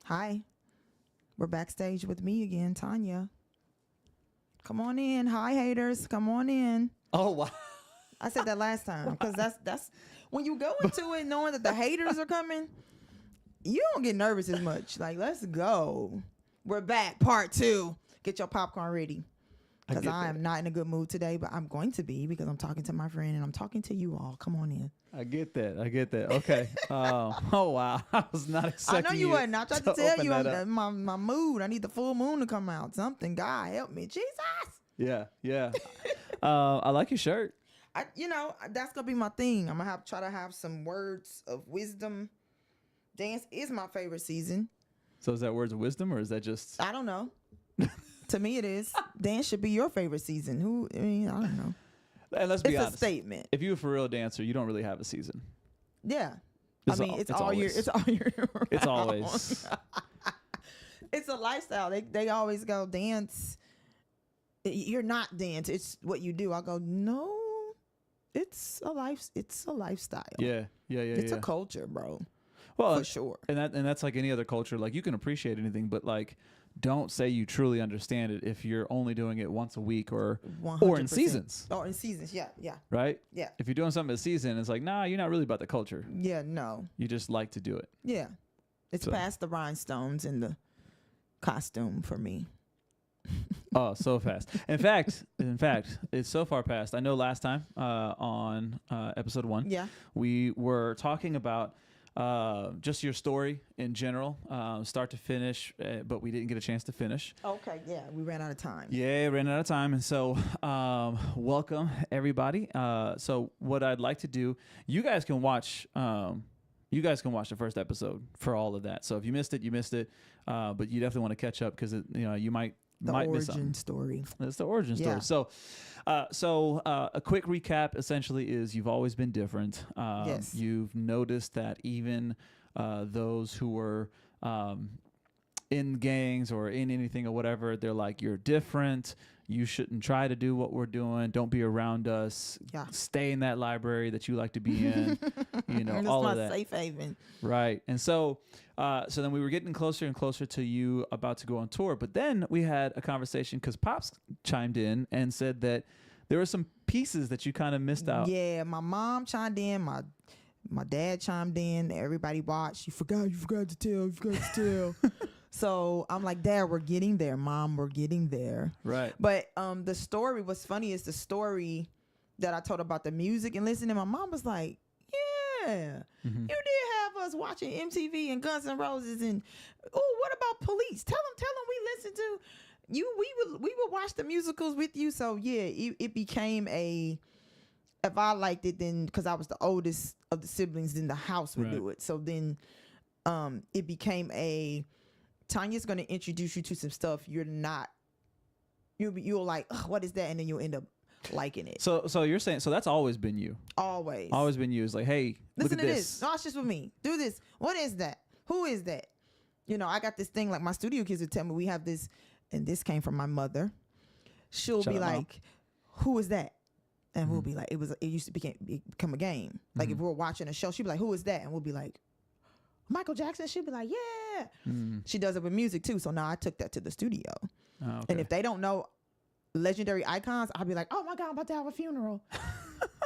Hi, we're backstage with me again, Tonya. Come on in. Hi, haters. Come on in. Oh, wow. I said that last time because that's when you go into it knowing that the haters are coming, you don't get nervous as much. Like, let's go. We're back, part 2. Get your popcorn ready. Because I am not in a good mood today, but I'm going to be because I'm talking to my friend and I'm talking to you all. Come on in. I get that. Okay. Oh, wow. I was not expecting I know you wasn't. I tried to tell you my mood. I need the full moon to come out. Something. God, help me. Jesus. Yeah. I like your shirt. That's going to be my thing. I'm going to try to have some words of wisdom. Dance is my favorite season. So is that words of wisdom or is that just... I don't know. To me, it is. Dance should be your favorite season. I don't know. And let's be honest. It's a statement. If you're a for real dancer, you don't really have a season. Yeah. It's all year. It's all year. It's always. It's a lifestyle. They always go dance. You're not dance. It's what you do. I go, no. It's a lifestyle. Yeah. It's a culture, bro. Well, for sure. And that's like any other culture. Like you can appreciate anything, but like don't say you truly understand it if you're only doing it once a week or 100%. Or in seasons. Or in seasons, yeah. Right? Yeah. If you're doing something a season, it's like, nah, you're not really about the culture. Yeah, no. You just like to do it. Yeah. It's past the rhinestones and the costume for me. Oh, so fast. In fact, it's so far past. I know last time on episode 1, we were talking about just your story in general, start to finish, but we didn't get a chance to finish. Okay, yeah, we ran out of time. Yeah, ran out of time, and so welcome everybody. So what I'd like to do, you guys can watch the first episode for all of that. So if you missed it, you missed it. But you definitely want to catch up because you might miss something. Origin story. It's the origin story. So a quick recap essentially is you've always been different. Yes. You've noticed that even those who were in gangs or in anything or whatever, they're like, you're different. You shouldn't try to do what we're doing. Don't be around us. Yeah. Stay in that library that you like to be in. All of that. That's my safe haven. Right. And so then we were getting closer and closer to you about to go on tour. But then we had a conversation because Pops chimed in and said that there were some pieces that you kind of missed out. Yeah, my mom chimed in. My dad chimed in. Everybody watched. You forgot to tell. So I'm like, Dad, we're getting there. Mom, we're getting there. Right. But the story, what's funny is the story that I told about the music and listening. My mom was like, yeah, you did have us watching MTV and Guns N' Roses and, oh, what about Police? Tell them we listened to you. We would watch the musicals with you. So yeah, it became if I liked it, then because I was the oldest of the siblings, then the house would do it. So then it became Tonya's going to introduce you to some stuff you're not, you'll like, what is that? And then you'll end up liking it. So you're saying, so that's always been you. Always been you. It's like, hey, listen look at to this. No, it's just with me. Do this. What is that? Who is that? I got this thing, like my studio kids would tell me we have this, and this came from my mother. She'll be like, who is that? And we'll be like, it used to become a game. Like if we're watching a show, she'd be like, who is that? And we'll be like, Michael Jackson. She'd be like, yeah. She does it with music too. So now I took that to the studio. Oh, okay. And if they don't know legendary icons, I'll be like, oh my God, I'm about to have a funeral.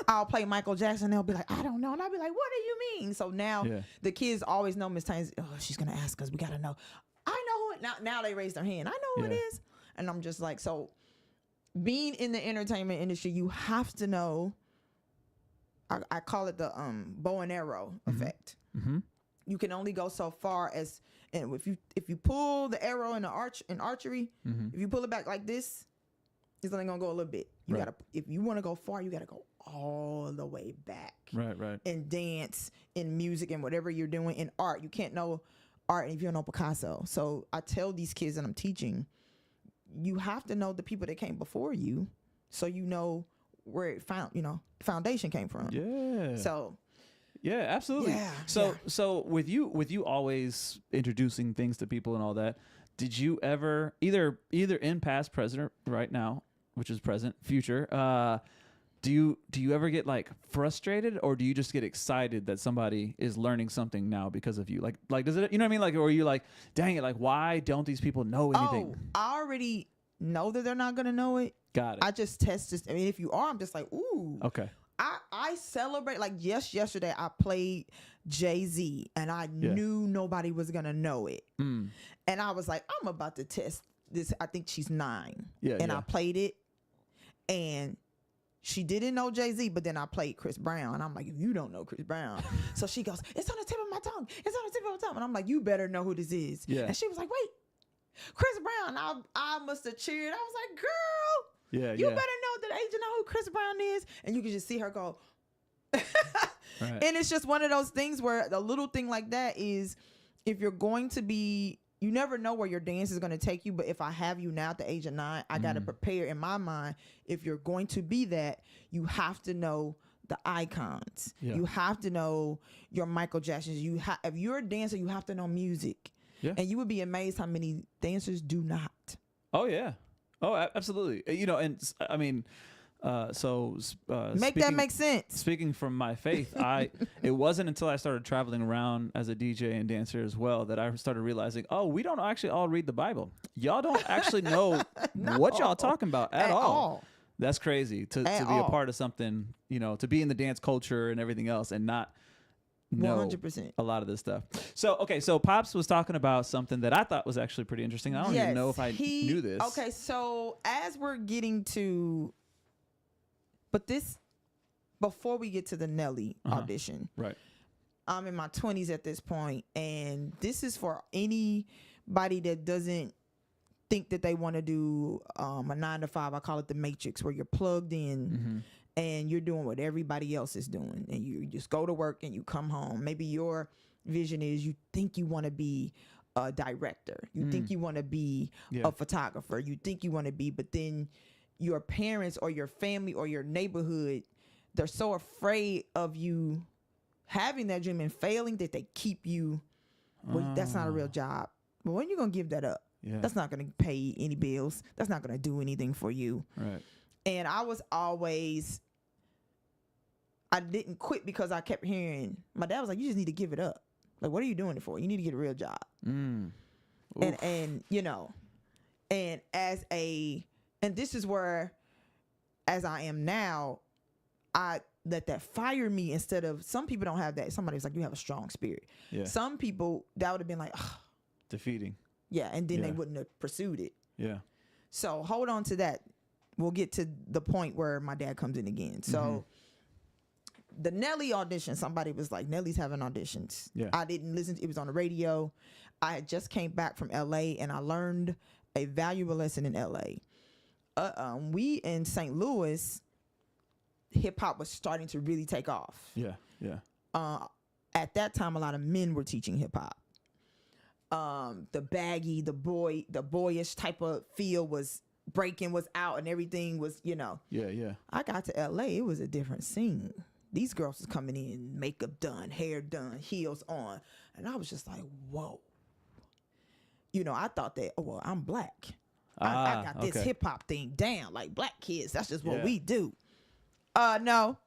I'll play Michael Jackson. They'll be like, I don't know. And I'll be like, what do you mean? So now the kids always know Miss Tanya. Oh, she's going to ask us. We got to know. I know who it now they raise their hand. I know who it is. And I'm just like, so being in the entertainment industry, you have to know, I call it the bow and arrow effect. You can only go so far as, and if you pull the arrow in archery, if you pull it back like this, it's only gonna go a little bit. You gotta, if you want to go far, you gotta go all the way back. Right. In dance, in music, and whatever you're doing in art, you can't know art if you don't know Picasso. So I tell these kids that I'm teaching, you have to know the people that came before you, so you know where it foundation came from. Yeah. So. Yeah, absolutely. Yeah, so with you always introducing things to people and all that, did you ever either in past, present, right now, which is present, future, do you ever get like frustrated, or do you just get excited that somebody is learning something now because of you? Like does it, you know what I mean? Like, or are you like, dang it, like why don't these people know anything? Oh, I already know that they're not gonna know it. Got it. I just test this. I mean, if you are, I'm just like, ooh. Okay. I celebrate, like yesterday I played Jay-Z and I knew nobody was going to know it. And I was like, I'm about to test this. I think she's 9. And I played it and she didn't know Jay-Z, but then I played Chris Brown. And I'm like, you don't know Chris Brown. So she goes, it's on the tip of my tongue. It's on the tip of my tongue. And I'm like, you better know who this is. Yeah. And she was like, wait, Chris Brown. I must have cheered. I was like, girl. Yeah, you better know that agent know who Chris Brown is. And you can just see her go. And it's just one of those things where the little thing like that is, if you're going to be, you never know where your dance is going to take you. But if I have you now at the age of 9, I got to prepare in my mind. If you're going to be that, you have to know the icons. Yeah. You have to know your Michael Jacksons. If you're a dancer, you have to know music. Yeah. And you would be amazed how many dancers do not. Oh, yeah. Oh, absolutely. You know, and I mean, make that make sense. Speaking from my faith, it wasn't until I started traveling around as a DJ and dancer as well that I started realizing, oh, we don't actually all read the Bible. Y'all don't actually know what y'all talking about at all. That's crazy to be a part of something, you know, to be in the dance culture and everything else and not know 100%. A lot of this stuff. So Pops was talking about something that I thought was actually pretty interesting. I don't even know if I knew this. Okay, so as we're getting to, but this, before we get to the Nelly audition, right? I'm in my 20s at this point, and this is for anybody that doesn't think that they want to do a 9 to 5. I call it the Matrix, where you're plugged in. And you're doing what everybody else is doing, and you just go to work and you come home. Maybe your vision is you think you want to be a director. You think you want to be a photographer. You think you want to be, but then your parents or your family or your neighborhood, they're so afraid of you having that dream and failing that they keep you. Well, that's not a real job. But when are you going to give that up? Yeah. That's not going to pay any bills. That's not going to do anything for you. Right. And I was always, I didn't quit because I kept hearing, my dad was like, you just need to give it up. Like, what are you doing it for? You need to get a real job. And you know, and and this is where, as I am now, I let that fire me instead of, some people don't have that. Somebody was like, you have a strong spirit. Yeah. Some people, that would have been like, ugh. Defeating. Yeah. And then they wouldn't have pursued it. Yeah. So hold on to that. We'll get to the point where my dad comes in again. So the Nelly audition, somebody was like, Nelly's having auditions. Yeah. I didn't listen. It was on the radio. I had just came back from LA and I learned a valuable lesson in LA. We in St. Louis, hip hop was starting to really take off. Yeah. Yeah. At that time, a lot of men were teaching hip hop. The baggy, the boyish type of feel was breaking, was out, and everything was, you know. Yeah, yeah. I got to LA, it was a different scene. These girls was coming in, makeup done, hair done, heels on, and I was just like, whoa. You know, I thought that, oh, well, I'm black. I got this hip hop thing down, like black kids. That's just what we do. No.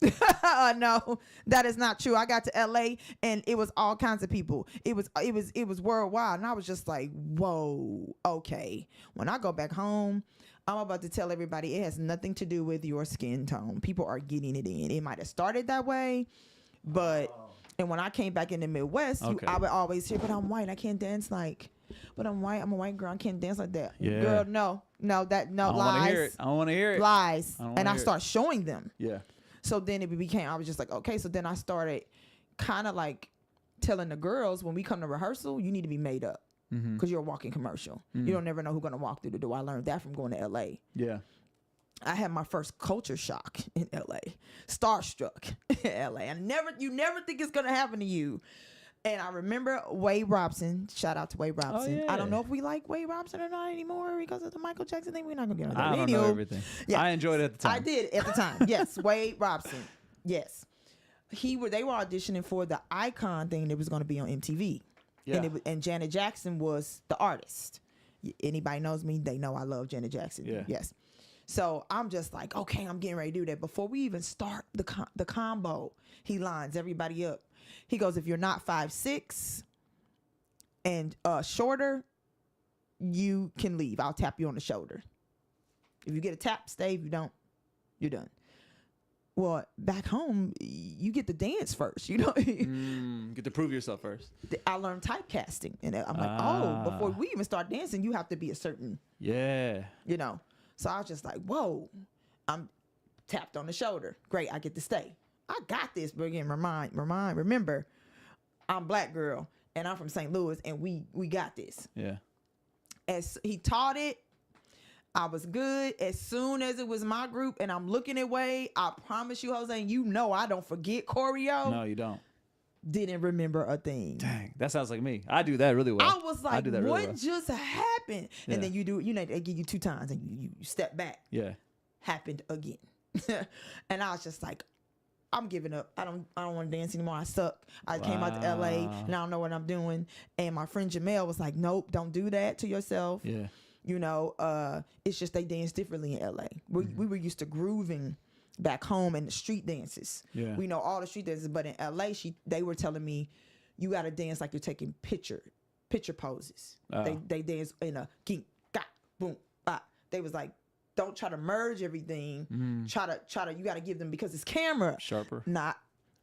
No, that is not true. I got to LA and it was all kinds of people. It was worldwide, and I was just like, whoa, okay. When I go back home, I'm about to tell everybody it has nothing to do with your skin tone. People are getting it in. It might have started that way, but and when I came back in the Midwest, I would always hear, but I'm white, I can't dance like. But I'm white. I'm a white girl. I can't dance like that. Yeah. Girl, no, lies. I don't want to hear it. Lies. And I start showing them. Yeah. So then it became, I was just like, okay. So then I started kind of like telling the girls, when we come to rehearsal, you need to be made up because you're a walking commercial. You don't never know who's going to walk through the door. I learned that from going to LA. Yeah. I had my first culture shock in LA. Starstruck in LA. You never think it's going to happen to you. And I remember Wade Robson. Shout out to Wade Robson. Oh, yeah. I don't know if we like Wade Robson or not anymore because of the Michael Jackson thing. We're not going to get on that. I don't know everything. Yeah. I enjoyed it at the time. I did at the time. Yes, Wade Robson. Yes. They were auditioning for the Icon thing that was going to be on MTV. Yeah. And Janet Jackson was the artist. Anybody knows me, they know I love Janet Jackson. Yeah. Yes. So I'm just like, okay, I'm getting ready to do that. Before we even start the combo, he lines everybody up. He goes, if you're not 5'6" and shorter, you can leave. I'll tap you on the shoulder. If you get a tap, stay. If you don't, you're done. Well, back home, you get to dance first. You know, get to prove yourself first. I learned typecasting, and I'm like, before we even start dancing, you have to be a certain. Yeah. You know, so I was just like, whoa, I'm tapped on the shoulder. Great, I get to stay. I got this, but again, remember, I'm black girl and I'm from St. Louis, and we got this. Yeah. As he taught it, I was good. As soon as it was my group and I'm looking at Wade, I promise you, Jose, you know I don't forget choreo. No, you don't. Didn't remember a thing. Dang, that sounds like me. I do that really well. I was like, what just happened? Yeah. And then you do, they give you 2 times and you step back. Yeah. Happened again. And I was just like, I'm giving up. I don't want to dance anymore. I suck. I came out to LA and I don't know what I'm doing. And my friend Jamel was like, nope, don't do that to yourself. Yeah. You know, it's just they dance differently in LA. We were used to grooving back home and the street dances. Yeah. We know all the street dances, but in LA, they were telling me, you got to dance like you're taking picture poses. They dance in a king, got, boom, bop. They was like, don't try to merge everything. Try to. You got to give them, because it's camera sharper.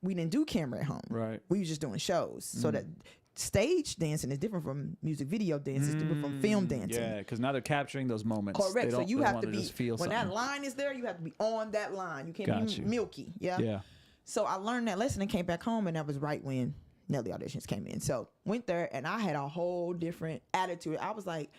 We didn't do camera at home. Right. We was just doing shows. So that stage dancing is different from music video dance. It's different from film dancing. Yeah, because now they're capturing those moments. Correct. So you have to be, feel when something. that line is there, you have to be on that line. You can't be milky. Yeah. Yeah. So I learned that lesson and came back home, and that was right when Nelly Auditions came in. So went there, and I had a whole different attitude. I was like,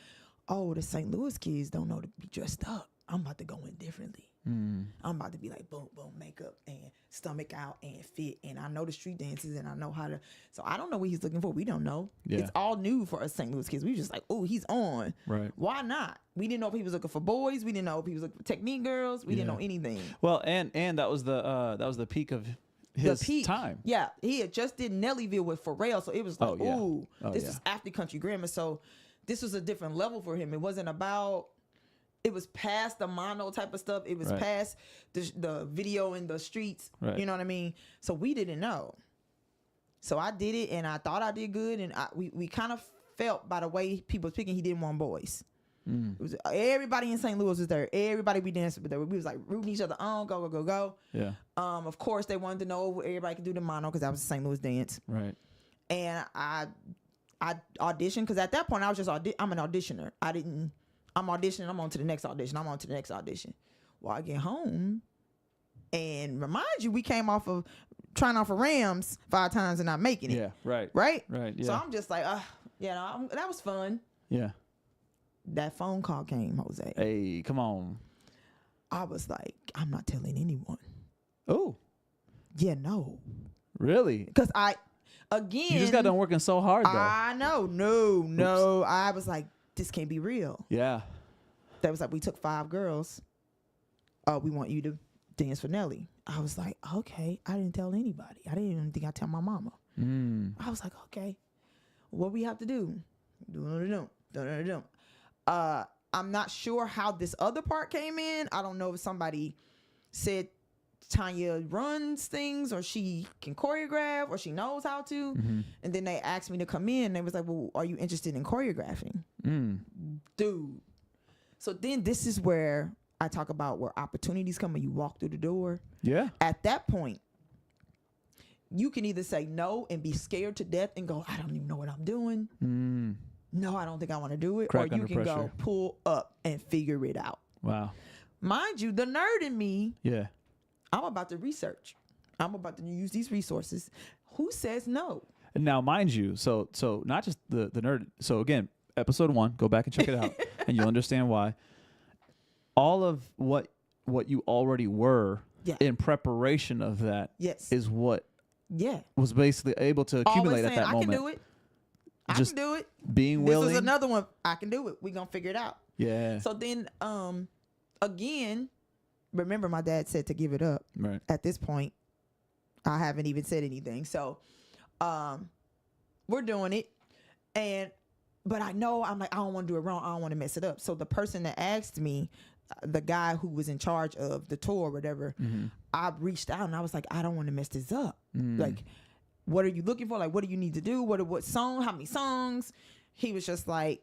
oh, the St. Louis kids don't know to be dressed up. I'm about to go in differently. I'm about to be like, boom, boom, makeup and stomach out and fit. And I know the street dances and I know how to. So I don't know what he's looking for. We don't know. Yeah. It's all new for us St. Louis kids. We were just like, oh, he's on. Right. Why not? We didn't know if he was looking for boys. We didn't know if he was looking for technique girls. We didn't know anything. Well, and that was the peak of his time. Yeah. He had just did Nellyville with Pharrell. So it was like, this is after Country Grammar. So this was a different level for him. It wasn't about. It was past the mono type of stuff. It was past the video in the streets. Right. You know what I mean? So we didn't know. So I did it, and I thought I did good. And we kind of felt by the way people was picking, he didn't want boys. It was everybody in St. Louis was there. Everybody we danced with there. We was like rooting each other on, go. Yeah. Of course they wanted to know if everybody could do the mono because that was a St. Louis dance. Right. And I auditioned because at that point I was just I'm an auditioner. I'm auditioning. I'm on to the next audition. I'm on to the next audition. Well, I get home, and remind you, we came off of trying out for Rams 5 times and not making it. Yeah, right. Right? Right, yeah. So I'm just like, that was fun. Yeah. That phone call came, Jose. Hey, come on. I was like, I'm not telling anyone. Oh. Yeah, no. Really? Because again. You just got done working so hard, though. I know. No. I was like, this can't be real. Yeah. That was like, we took 5 girls. We want you to dance for Nelly. I was like, okay. I didn't tell anybody. I didn't even think I'd tell my mama. I was like, okay. What we have to do? I'm not sure how this other part came in. I don't know if somebody said Tonya runs things, or she can choreograph, or she knows how to. Mm-hmm. And then they asked me to come in. They was like, well, are you interested in choreographing? Dude. So then this is where I talk about where opportunities come when you walk through the door. Yeah. At that point, you can either say no and be scared to death and go, I don't even know what I'm doing. No, I don't think I want to do it. Crack or you can pressure. go pull up and figure it out. Wow. Mind you, the nerd in me, Yeah. I'm about to research. I'm about to use these resources. Who says no? And now, mind you, so not just the nerd. So again, episode 1, go back and check it out, and you'll understand why. All of what you already were in preparation of that is what was basically able to accumulate at that moment. I can do it. I can do it. Being willing. This is another one. I can do it. We're going to figure it out. Yeah. So then, again, remember my dad said to give it up. Right. At this point, I haven't even said anything. So, we're doing it. But I know, I'm like, I don't want to do it wrong. I don't want to mess it up. So the person that asked me, the guy who was in charge of the tour or whatever, I reached out and I was like, I don't want to mess this up. Like, what are you looking for? Like, what do you need to do? What song? How many songs? He was just like,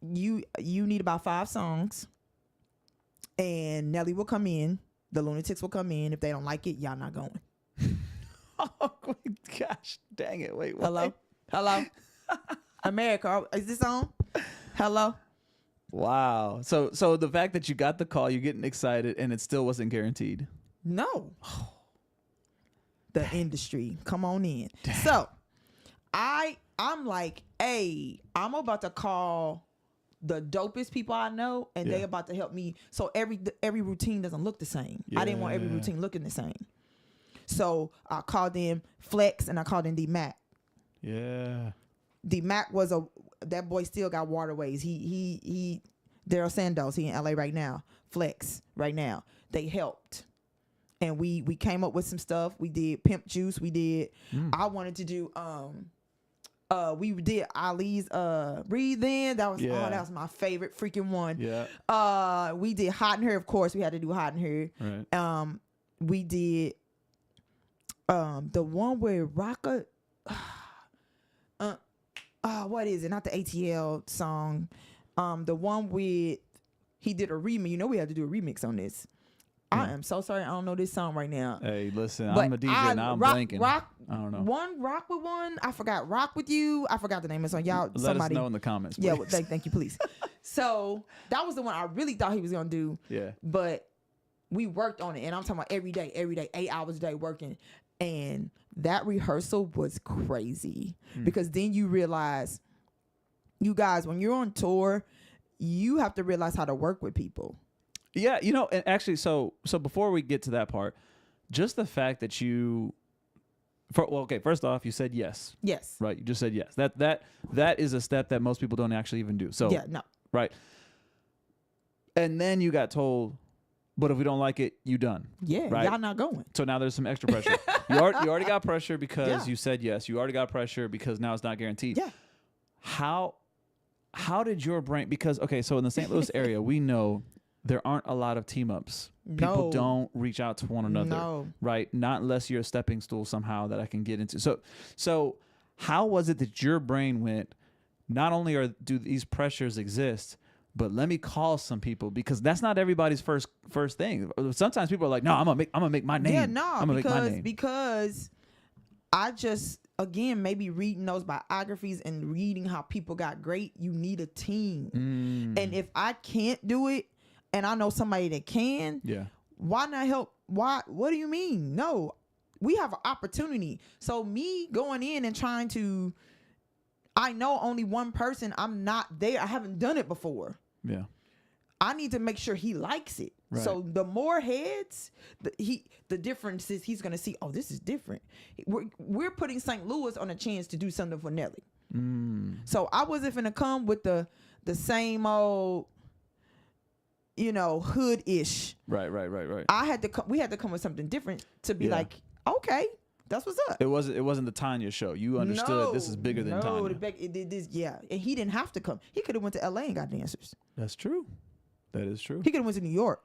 you need about 5 songs, and Nelly will come in. The Lunatics will come in. If they don't like it, y'all not going. Oh my gosh, dang it! Wait, what? Hello, America, is this on? Hello. Wow. So the fact that you got the call, you're getting excited, and it still wasn't guaranteed. No. The industry, come on in. Dang. So I'm like, hey, I'm about to call the dopest people I know, and they about to help me. So every routine doesn't look the same. I didn't want every routine looking the same. So I called them Flex, and I called in D-Mac. Yeah. D-Mac was that boy still got waterways. He Daryl Sandos, he in LA right now. Flex right now. They helped. And we came up with some stuff. We did Pimp Juice. We did I wanted to do we did Ali's Breathe In. That was my favorite freaking one. Yeah. We did Hot in Her, of course. We had to do Hot in Her. Right. We did the one where Rocka what is it? Not the ATL song. The one with he did a remix. You know we had to do a remix on this. I am so sorry. I don't know this song right now. Hey, listen, I'm a DJ now. I'm blanking. I don't know. Rock with one. I forgot. Rock with you. I forgot the name of the song. Y'all, Let us know in the comments, please. Yeah, well, thank you, please. So that was the one I really thought he was gonna do. Yeah. But we worked on it, and I'm talking about every day, 8 hours a day working, and that rehearsal was crazy because then you realize, you guys, when you're on tour, you have to realize how to work with people. Yeah, and actually, so before we get to that part, just the fact that first off, you said yes. Yes. Right, you just said yes. That is a step that most people don't actually even do. So yeah, no. Right. And then you got told, but if we don't like it, you done. Yeah, right? Y'all not going. So now there's some extra pressure. you already got pressure because you said yes. You already got pressure because now it's not guaranteed. Yeah. How did your brain? Because so in the St. Louis area, we know there aren't a lot of team ups. People don't reach out to one another, right? Not unless you're a stepping stool somehow that I can get into. So how was it that your brain went, not only do these pressures exist, but let me call some people, because that's not everybody's first thing. Sometimes people are like, no, I'm gonna make my name. Yeah, no, I'm gonna make my name. Because I just, again, maybe reading those biographies and reading how people got great, you need a team. And if I can't do it, and I know somebody that can, why not help? What do you mean? No, we have an opportunity. So me going in and trying to, I know only one person, I'm not there. I haven't done it before. Yeah. I need to make sure he likes it. Right. So the more heads, the difference is he's going to see, oh, this is different. We're putting St. Louis on a chance to do something for Nelly. So I wasn't finna come with the same old, hood-ish. Right. We had to come with something different to be like, okay, that's what's up. It wasn't the Tonya show. You understood this is bigger than Tonya. And he didn't have to come. He could have went to LA and got dancers. That's true. That is true. He could have went to New York.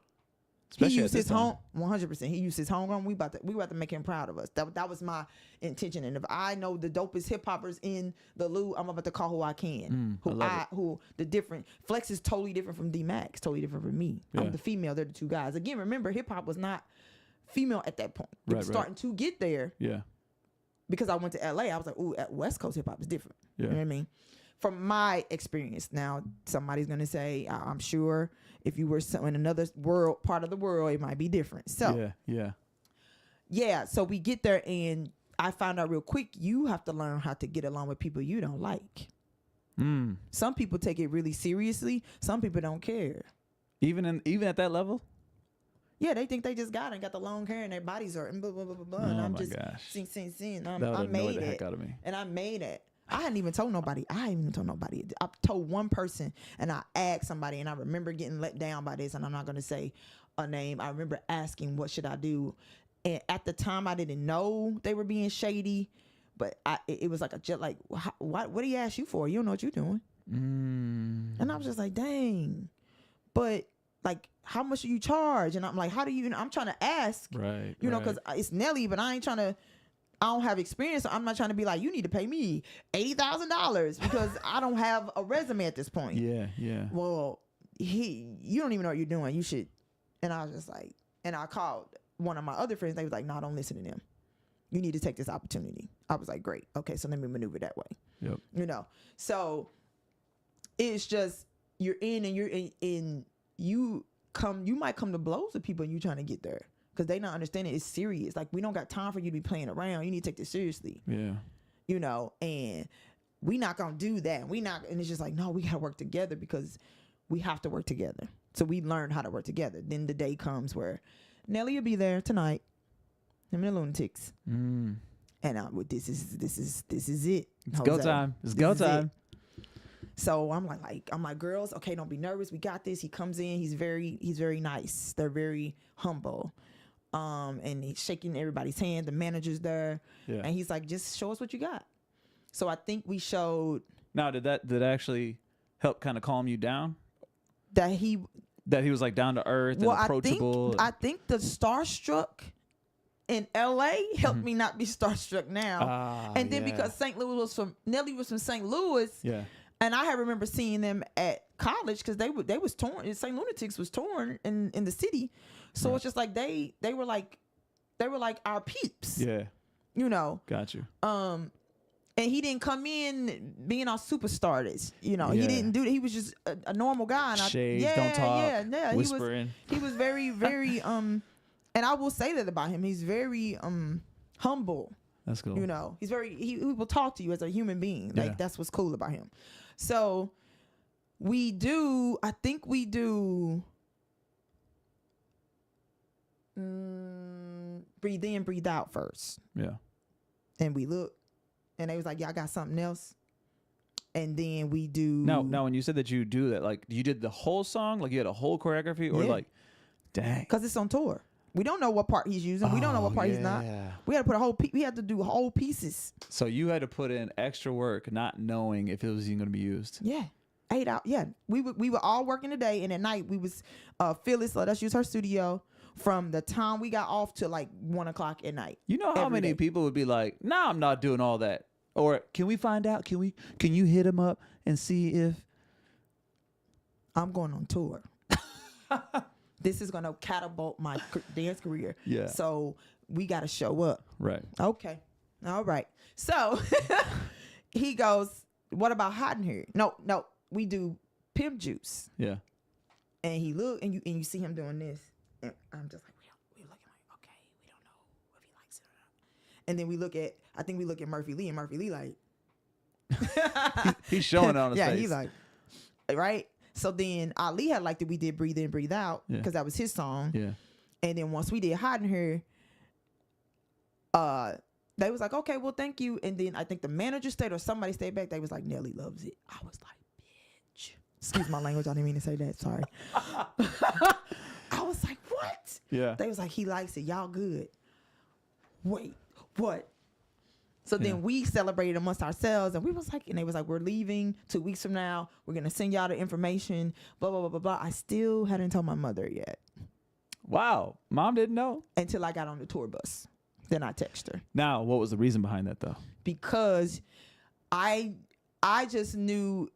Especially he used his home 100%. He used his homegrown. We about to make him proud of us. That was my intention. And if I know the dopest hip hoppers in the Lou, I'm about to call who I can. Who the different Flex is totally different from D Max, totally different from me. Yeah. I'm the female. They're the two guys. Again, remember hip hop was not female at that point. It was starting to get there. Yeah. Because I went to LA, I was like, ooh, at West Coast hip hop is different. Yeah. You know what I mean? From my experience. Now, somebody's gonna say, I'm sure if you were in another part of the world, it might be different. So yeah. So we get there, and I found out real quick, you have to learn how to get along with people you don't like. Some people take it really seriously. Some people don't care. Even at that level. Yeah, they think they just got the long hair and their bodies are blah blah blah blah blah. And I'm just seeing. I made it. Heck out of me. And I made it. I hadn't even told nobody. I told one person, and I asked somebody, and I remember getting let down by this, and I'm not going to say a name. I remember asking, what should I do? And at the time, I didn't know they were being shady, but it was like what do you ask you for? You don't know what you're doing. And I was just like, dang. But like, how much do you charge? And I'm like, how do you, I'm trying to ask, you know, because it's Nelly, but I don't have experience. So I'm not trying to be like, you need to pay me $80,000 because I don't have a resume at this point. Yeah, yeah. Well, you don't even know what you're doing. You should. And I was just like, and I called one of my other friends. They was like, no, don't listen to them. You need to take this opportunity. I was like, great. Okay, so let me maneuver that way. Yep. You know, so it's just, you're in and you're in, you might come to blows with people and you trying to get there. Because they not understanding it's serious. Like, we don't got time for you to be playing around. You need to take this seriously. Yeah. You know, and we not going to do that. And it's just like, no, we got to work together because we have to work together. So we learn how to work together. Then the day comes where Nelly will be there tonight. Him and the Lunatics. And this is it. It's go time. It's go time. So I'm like, girls, okay, don't be nervous. We got this. He comes in. He's very nice. They're very humble. And he's shaking everybody's hand. The manager's there. Yeah. And he's like, just show us what you got. So I think we showed. Now, did that actually help kind of calm you down? That he was like down to earth and approachable. I think the starstruck in LA helped me not be starstruck now. And then because Nelly was from St. Louis. Yeah. And I remember seeing them at college because they was torn. St. Lunatics was torn in the city, so it's just like they were like our peeps. Yeah, you know. Got you. And he didn't come in being our superstars. You know, he didn't do that. He was just a normal guy. And Shades, don't talk. Yeah. Whispering. He was very, very and I will say that about him. He's very humble. That's cool. You know, he will talk to you as a human being. Like that's what's cool about him. So I think we do breathe in, breathe out first. Yeah. And we look, and they was like, y'all got something else? And then we do. Now, when you said that you do that, like you did the whole song, like you had a whole choreography, or like, dang. Because it's on tour. We don't know what part he's using. We don't know what part he's not. We had to put we had to do whole pieces. So you had to put in extra work, not knowing if it was even going to be used. Yeah, 8 hours. Yeah, we were all working today, and at night we was Phyllis let us use her studio from the time we got off to like 1 o'clock at night. You know how many people would be like, "Nah, I'm not doing all that," or "Can we find out? Can you hit him up and see if I'm going on tour?" This is going to catapult my dance career. Yeah. So we got to show up. Right. Okay. All right. So he goes, what about hot in here? No, we do pimp juice. Yeah. And he look and you see him doing this. And I'm just like, we looking like, okay, we don't know if he likes it or not. And then I think we look at Murphy Lee, and Murphy Lee like he's showing on his face. Yeah, he's like, right? So then Ali had liked that we did Breathe In, Breathe Out because that was his song. Yeah. And then once we did Hot in Here, they was like, okay, well, thank you. And then I think the manager stayed or somebody stayed back. They was like, Nelly loves it. I was like, bitch. Excuse my language. I didn't mean to say that. Sorry. I was like, what? Yeah. They was like, he likes it. Y'all good. Wait, what? So then we celebrated amongst ourselves, and we was like, and they was like, we're leaving 2 weeks from now. We're gonna send y'all the information. Blah blah blah blah blah. I still hadn't told my mother yet. Wow. Mom didn't know? Until I got on the tour bus. Then I texted her. Now, what was the reason behind that, though? Because I just knew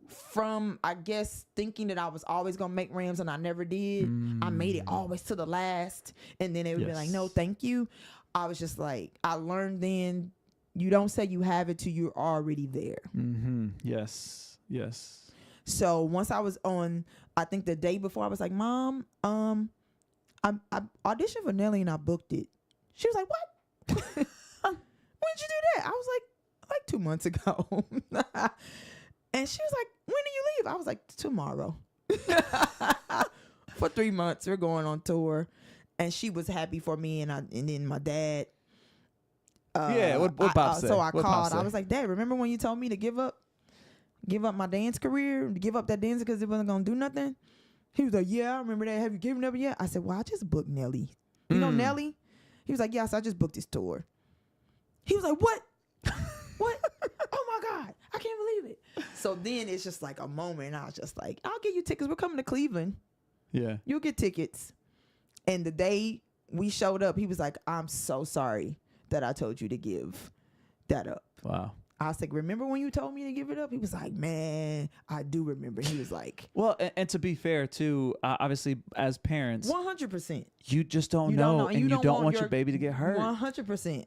from, I guess, thinking that I was always going to make Rams and I never did. I made it always to the last. And then they would be like, no, thank you. I was just like, I learned then, you don't say you have it till you're already there. Yes. So once I was on, I think the day before, I was like, Mom, I auditioned for Nelly and I booked it. She was like, what? When did you do that? I was like 2 months ago. And she was like, when do you leave? I was like, tomorrow. For 3 months, we're going on tour. And she was happy for me. And then my dad. What Pop said? So I called. I was like, Dad, remember when you told me to give up my dance career, give up that dance because it wasn't going to do nothing? He was like, yeah, I remember that. Have you given up yet? I said, well, I just booked Nelly. You know Nelly? He was like, yes, I just booked his tour. He was like, what? What? Oh my God, I can't believe it. So then it's just like a moment. And I was just like, I'll get you tickets. We're coming to Cleveland. Yeah. You'll get tickets. And the day we showed up, he was like, I'm so sorry that I told you to give that up. Wow. I was like, remember when you told me to give it up? He was like, man, I do remember. He was like, well, and to be fair too, obviously as parents, 100%. You just don't know, and you don't want your baby to get hurt. 100%.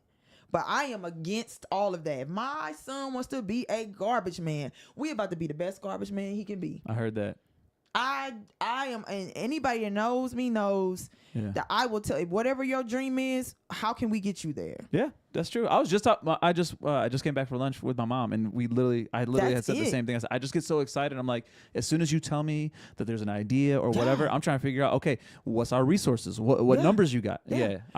But I am against all of that. If my son wants to be a garbage man, we about to be the best garbage man he can be. I heard that. I am, and anybody that knows me knows that I will tell you, whatever your dream is, how can we get you there? Yeah, that's true. I was just I just came back for lunch with my mom, and I literally had said the same thing. I said, I just get so excited. I'm like, as soon as you tell me that there's an idea or whatever, I'm trying to figure out, okay, what's our resources? What numbers you got?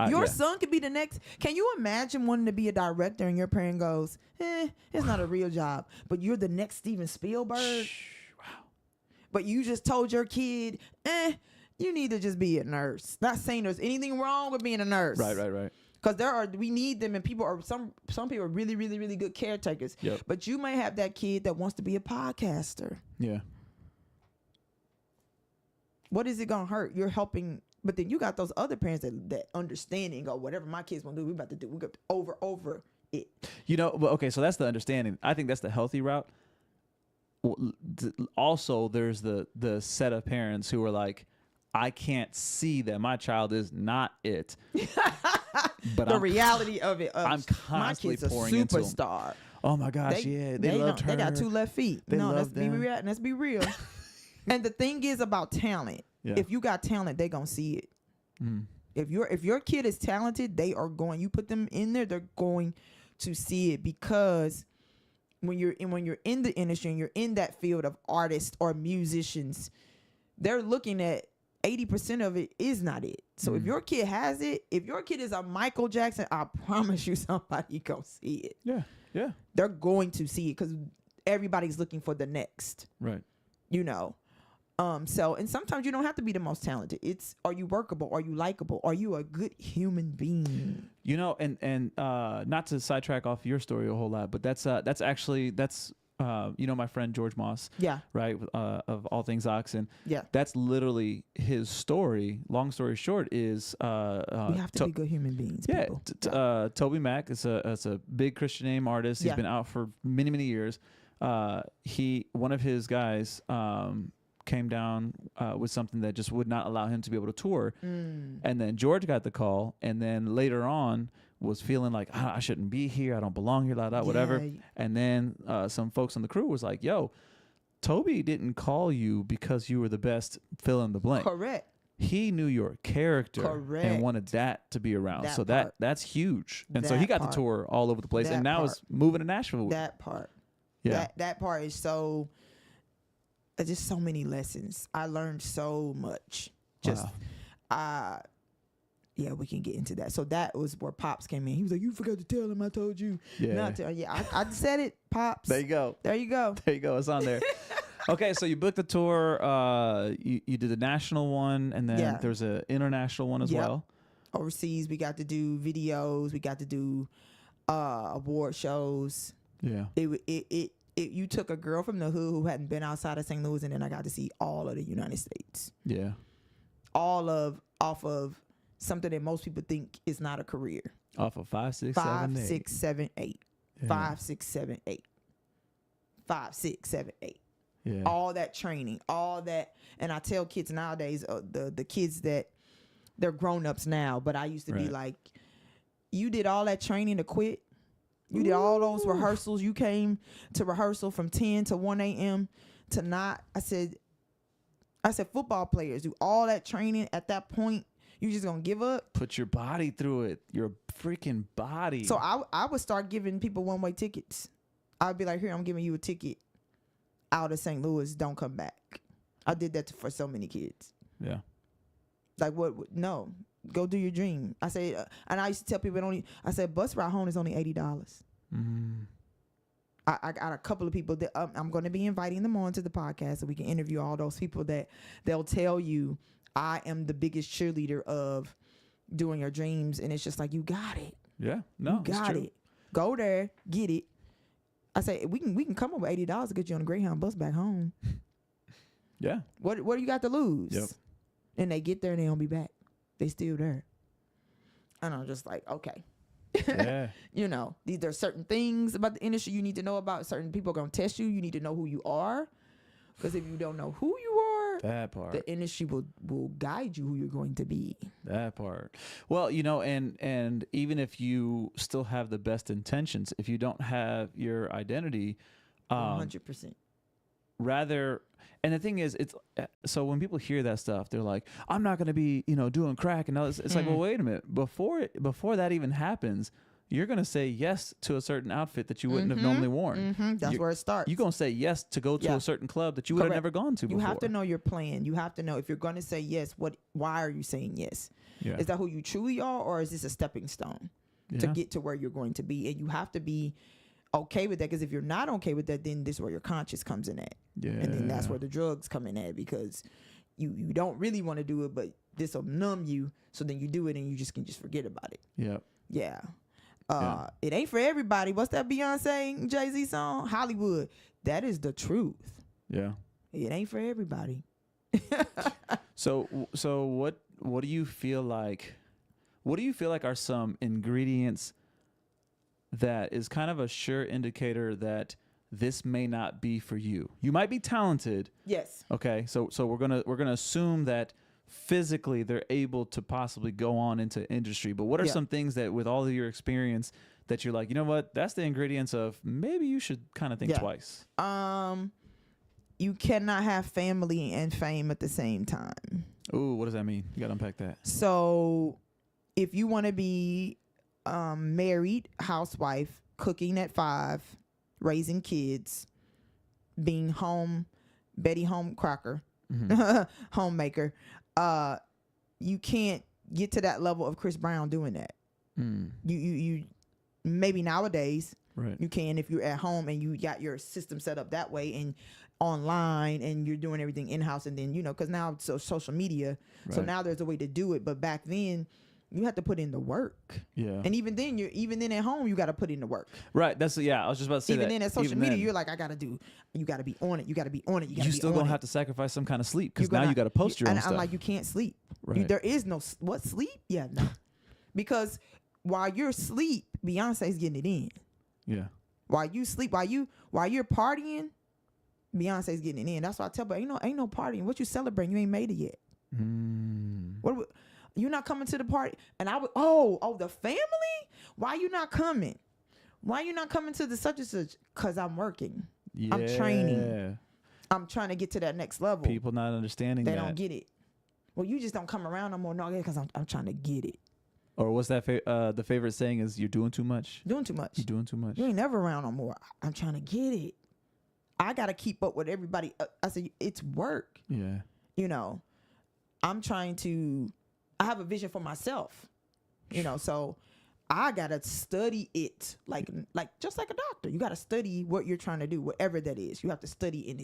Your son could be the next. Can you imagine wanting to be a director and your parent goes, it's not a real job, but you're the next Steven Spielberg? But you just told your kid, you need to just be a nurse. Not saying there's anything wrong with being a nurse. Right. Because we need them, and people are some people are really, really, really good caretakers. Yep. But you may have that kid that wants to be a podcaster. Yeah. What is it gonna hurt? You're helping, but then you got those other parents that understanding or whatever my kids want to do, we about to do. We got over it. Okay, so that's the understanding. I think that's the healthy route. Also, there's the set of parents who are like, I can't see that my child is not it. But the reality of it. I'm constantly pouring into them. My kid's a superstar. Oh my gosh, they loved her. They got 2 left feet. Let's be real. And the thing is about talent. Yeah. If you got talent, they gonna see it. If your kid is talented, you put them in there, they're going to see it, because when you're in the industry and you're in that field of artists or musicians, they're looking at 80% of it is not it. So if your kid has it, if your kid is a Michael Jackson, I promise you somebody gonna see it. Yeah. They're going to see it because everybody's looking for the next. Right. So, and sometimes you don't have to be the most talented. It's, are you workable? Are you likable? Are you a good human being? And not to sidetrack off your story a whole lot, but that's my friend George Moss. Yeah. Right. Of All Things Oxen. Yeah. That's literally his story. Long story short is we have to be good human beings. Yeah. Toby Mac is a big Christian name artist. He's been out for many, many years. One of his guys came down with something that just would not allow him to be able to tour. And then George got the call, and then later on was feeling like, I shouldn't be here, I don't belong here, whatever. And then some folks on the crew was like, yo, Toby didn't call you because you were the best fill in the blank. Correct. He knew your character and wanted that to be around. That's huge. And so he got to tour all over the place, and now is moving to Nashville. That part. Yeah. That part is so... just so many lessons. I learned so much. We can get into that. So that was where Pops came in. He was like, you forgot to tell him I told you. I said it, Pops. There you go. It's on there. Okay, so you booked the tour. You did the national one, and then there's an international one as well. Overseas, we got to do videos. We got to do award shows. Yeah. You took a girl from the hood who hadn't been outside of St. Louis, and then I got to see all of the United States. Yeah. All of off of something that most people think is not a career. Off of 5, 6, 5, 7, 8. 6, 7, 8. Yeah. 5, 6, 7, 8. 5, 6, 7, 8. Yeah. All that training, all that. And I tell kids nowadays, the kids that they're grown-ups now, but I used to be like, you did all that training to quit. You did all those rehearsals. You came to rehearsal from 10 to 1 a.m. to not. I said, football players do all that training at that point. You just gonna give up? Put your body through it. Your freaking body. So I would start giving people one-way tickets. I'd be like, here, I'm giving you a ticket out of St. Louis. Don't come back. I did that for so many kids. Yeah. Like what? No, go do your dream. I say, and I used to tell people I said, bus ride home is only $80. Mm. I got a couple of people that I'm going to be inviting them on to the podcast so we can interview all those people that they'll tell you I am the biggest cheerleader of doing your dreams, and it's just like, you got it. Yeah, no, you got it. Go there, get it. I say we can come up with $80 to get you on a Greyhound bus back home. Yeah. What do you got to lose? Yep. And they get there and they don't be back. They still there. And I'm just like, okay. Yeah. You know, there's certain things about the industry you need to know about. Certain people are going to test you. You need to know who you are. Because if you don't know who you are, that part, the industry will guide you who you're going to be. That part. Well, you know, and even if you still have the best intentions, if you don't have your identity, 100%. Rather, and the thing is, it's so when people hear that stuff, they're like, I'm not going to be, you know, doing crack and all this. It's like, well, wait a minute. Before that even happens, you're going to say yes to a certain outfit that you wouldn't have normally worn. That's where it starts. You're going to say yes to go to a certain club that you would have never gone to before. You have to know your plan. You have to know if you're going to say yes, why are you saying yes? Yeah. Is that who you truly are, or is this a stepping stone to get to where you're going to be? And you have to be okay with that, because if you're not okay with that, then this is where your conscience comes in at. Yeah. And then that's where the drugs come in at, because you don't really want to do it, but this will numb you, so then you do it and you just can forget about it. Yeah. Yeah. It ain't for everybody. What's that Beyonce Jay-Z song? Hollywood. That is the truth. Yeah. It ain't for everybody. So what do you feel like? What do you feel like are some ingredients that is kind of a sure indicator that this may not be for you? You might be talented. Yes. Okay. So we're gonna assume that physically they're able to possibly go on into industry. But what are some things that, with all of your experience, that you're like, you know what, that's the ingredients of maybe you should kind of think twice? You cannot have family and fame at the same time. Ooh, what does that mean? You got to unpack that. So if you want to be married, housewife, cooking at 5, raising kids, being Betty home cracker, homemaker, you can't get to that level of Chris Brown doing that. You maybe nowadays you can, if you're at home and you got your system set up that way and online and you're doing everything in-house, and then, you know, because now it's social media, so now there's a way to do it. But back then you have to put in the work. Yeah. And even then at home, you got to put in the work. Right. I was just about to say even that. Then at social media, you're like, you got to be on it. You got to be on it. You still going to have to sacrifice some kind of sleep, because now you got to post your own stuff. I'm like, you can't sleep. Right. There is no, what, sleep? Yeah, no. Because while you're asleep, Beyonce's getting it in. Yeah. While you sleep, while you're partying, Beyonce's getting it in. That's why I tell people, ain't no partying. What you celebrating? You ain't made it yet. You're not coming to the party. And I would, the family? Why you not coming? Why you not coming to the such and such? Because I'm working. Yeah. I'm training. I'm trying to get to that next level. People not understanding that. They don't get it. Well, you just don't come around no more. No, because I'm trying to get it. Or what's that? The favorite saying is, you're doing too much. Doing too much. You're doing too much. You ain't never around no more. I'm trying to get it. I got to keep up with everybody. I said, it's work. Yeah. You know, I have a vision for myself, you know, so I got to study it like just like a doctor. You got to study what you're trying to do, whatever that is. You have to study, and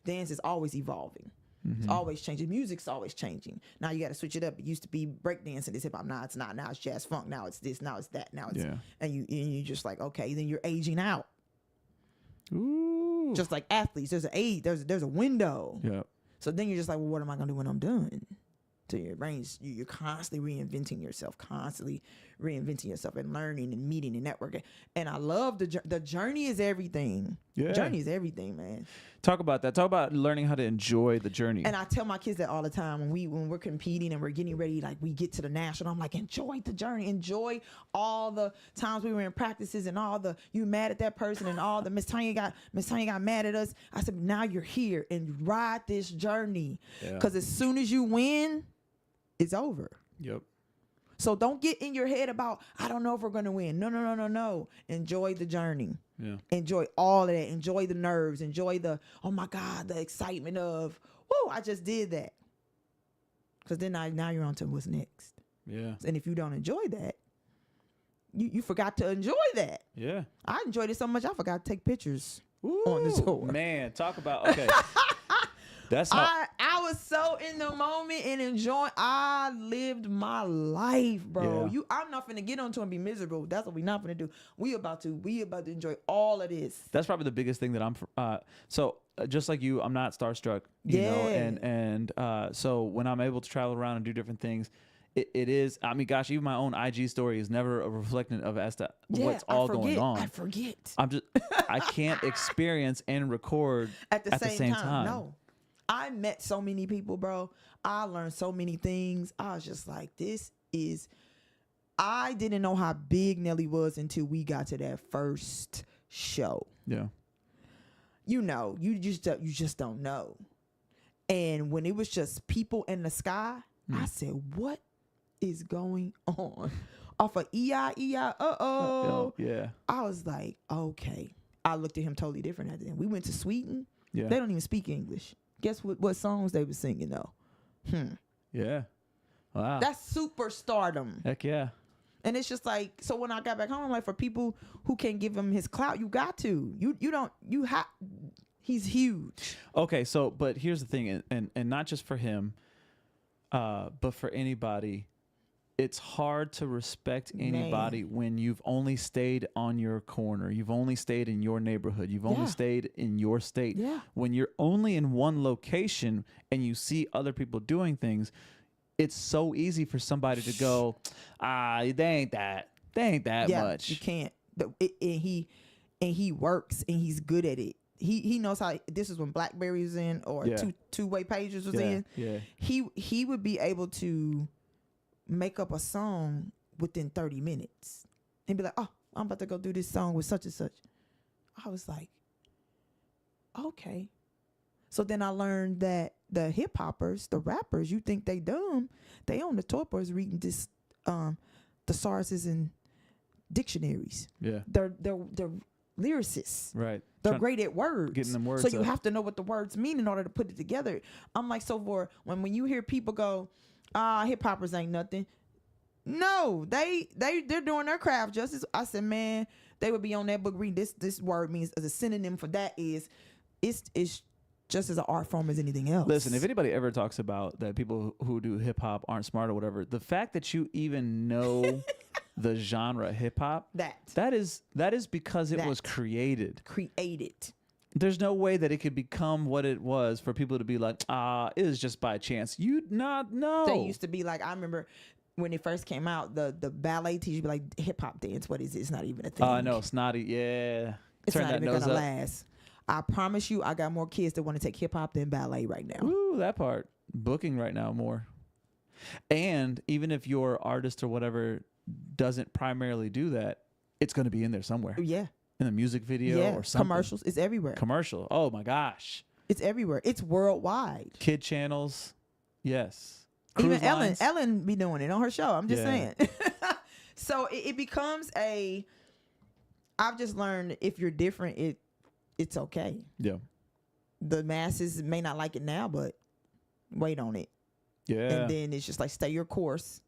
dance is always evolving. It's always changing. Music's always changing. Now you got to switch it up. It used to be breakdancing, it's hip hop. Now it's not. Now it's jazz funk. Now it's this. Now it's that. Now it's and you just like, okay, then you're aging out. Ooh. Just like athletes, there's an age, there's a window. Yeah. So then you're just like, well, what am I gonna do when I'm done? to your brains. You're constantly reinventing yourself, and learning and meeting and networking. And I love the journey is everything. Yeah. Journey is everything, man. Talk about that. Talk about learning how to enjoy the journey. And I tell my kids that all the time when we're competing and we're getting ready, like we get to the national, I'm like, enjoy the journey, enjoy all the times we were in practices and all the you mad at that person and all the Miss Tonya got mad at us. I said, now you're here and ride this journey, because as soon as you win, it's over. Yep. So don't get in your head about, I don't know if we're going to win. No. Enjoy the journey. Yeah. Enjoy all of that. Enjoy the nerves. Enjoy the, oh my God, the excitement of, whoa, I just did that. Because then now you're on to what's next. Yeah. And if you don't enjoy that, you forgot to enjoy that. Yeah. I enjoyed it so much, I forgot to take pictures Ooh, on the tour. Man, talk about, okay. That's how I was so in the moment and enjoying. I lived my life, bro. Yeah. I'm not finna get onto and be miserable. That's what we not finna do. We about to enjoy all of this. That's probably the biggest thing that I'm. So just like you, I'm not starstruck. You know, and so when I'm able to travel around and do different things, it is. I mean, gosh, even my own IG story is never a reflection of as to what's all going on. I forget. I can't experience and record at the same time. No. I met so many people, bro. I learned so many things. I was just like, I didn't know how big Nelly was until we got to that first show. Yeah. You know, you just don't know. And when it was just people in the sky, I said, what is going on? Off of E-I, Yeah. I was like, okay. I looked at him totally different after then. We went to Sweden. Yeah. They don't even speak English. Guess what songs they were singing though? Yeah. Wow. That's superstardom. Heck yeah. And it's just like, so when I got back home, I'm like, for people who can't give him his clout, you got to. He's huge. Okay, so but here's the thing, and not just for him, but for anybody. It's hard to respect anybody when you've only stayed on your corner. You've only stayed in your neighborhood. You've only stayed in your state. Yeah. When you're only in one location and you see other people doing things, it's so easy for somebody to go, they ain't that much. You can't. And he works and he's good at it. He knows how. This is when BlackBerry was in, or two-way pages was in. Yeah. He would be able to make up a song within 30 minutes and be like, oh, I'm about to go do this song with such and such. I was like, okay. So then I learned that the hip hoppers, the rappers, you think they dumb, they on the tour bus reading this thesauruses and dictionaries. Yeah. They're lyricists. Right. They're great at words. Getting them words. So you have to know what the words mean in order to put it together. I'm like, so for when you hear people go, hip hoppers ain't nothing. No, they're doing their craft justice. I said, man, they would be on that book reading this word means as a synonym for that is it's just as an art form as anything else. Listen, if anybody ever talks about that people who do hip hop aren't smart or whatever, the fact that you even know the genre hip hop, that is because it was created. There's no way that it could become what it was for people to be like, it was just by chance. You not know. They used to be like, I remember when it first came out, the ballet teacher be like, hip hop dance, what is it? It's not even a thing. Oh, no, snotty, yeah. It's not even gonna last. I promise you, I got more kids that want to take hip hop than ballet right now. Ooh, that part. Booking right now more. And even if your artist or whatever doesn't primarily do that, it's going to be in there somewhere. Yeah. In a music video or something. Commercials. It's everywhere. Commercial. Oh my gosh. It's everywhere. It's worldwide. Kid channels. Yes. Even Ellen be doing it on her show. I'm just saying. So it becomes I've just learned if you're different, it's okay. Yeah. The masses may not like it now, but wait on it. Yeah. And then it's just like, stay your course.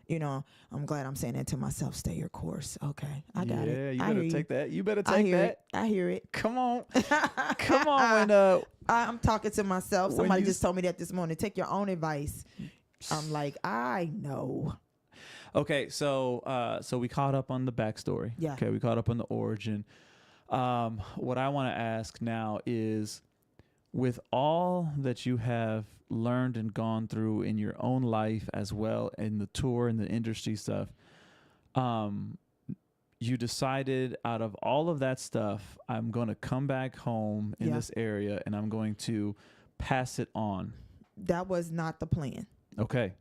You know, I'm glad I'm saying that to myself. Stay your course. Okay, I got it. Yeah, you better take that. You better take that. I hear it. Come on. Come on. When, I'm talking to myself. Somebody just told me that this morning. Take your own advice. I'm like, I know. Okay, so we caught up on the backstory. Yeah. Okay, we caught up on the origin. What I want to ask now is, with all that you have learned and gone through in your own life as well, in the tour and the industry stuff, you decided out of all of that stuff, I'm going to come back home in this area and I'm going to pass it on. That was not the plan. Okay.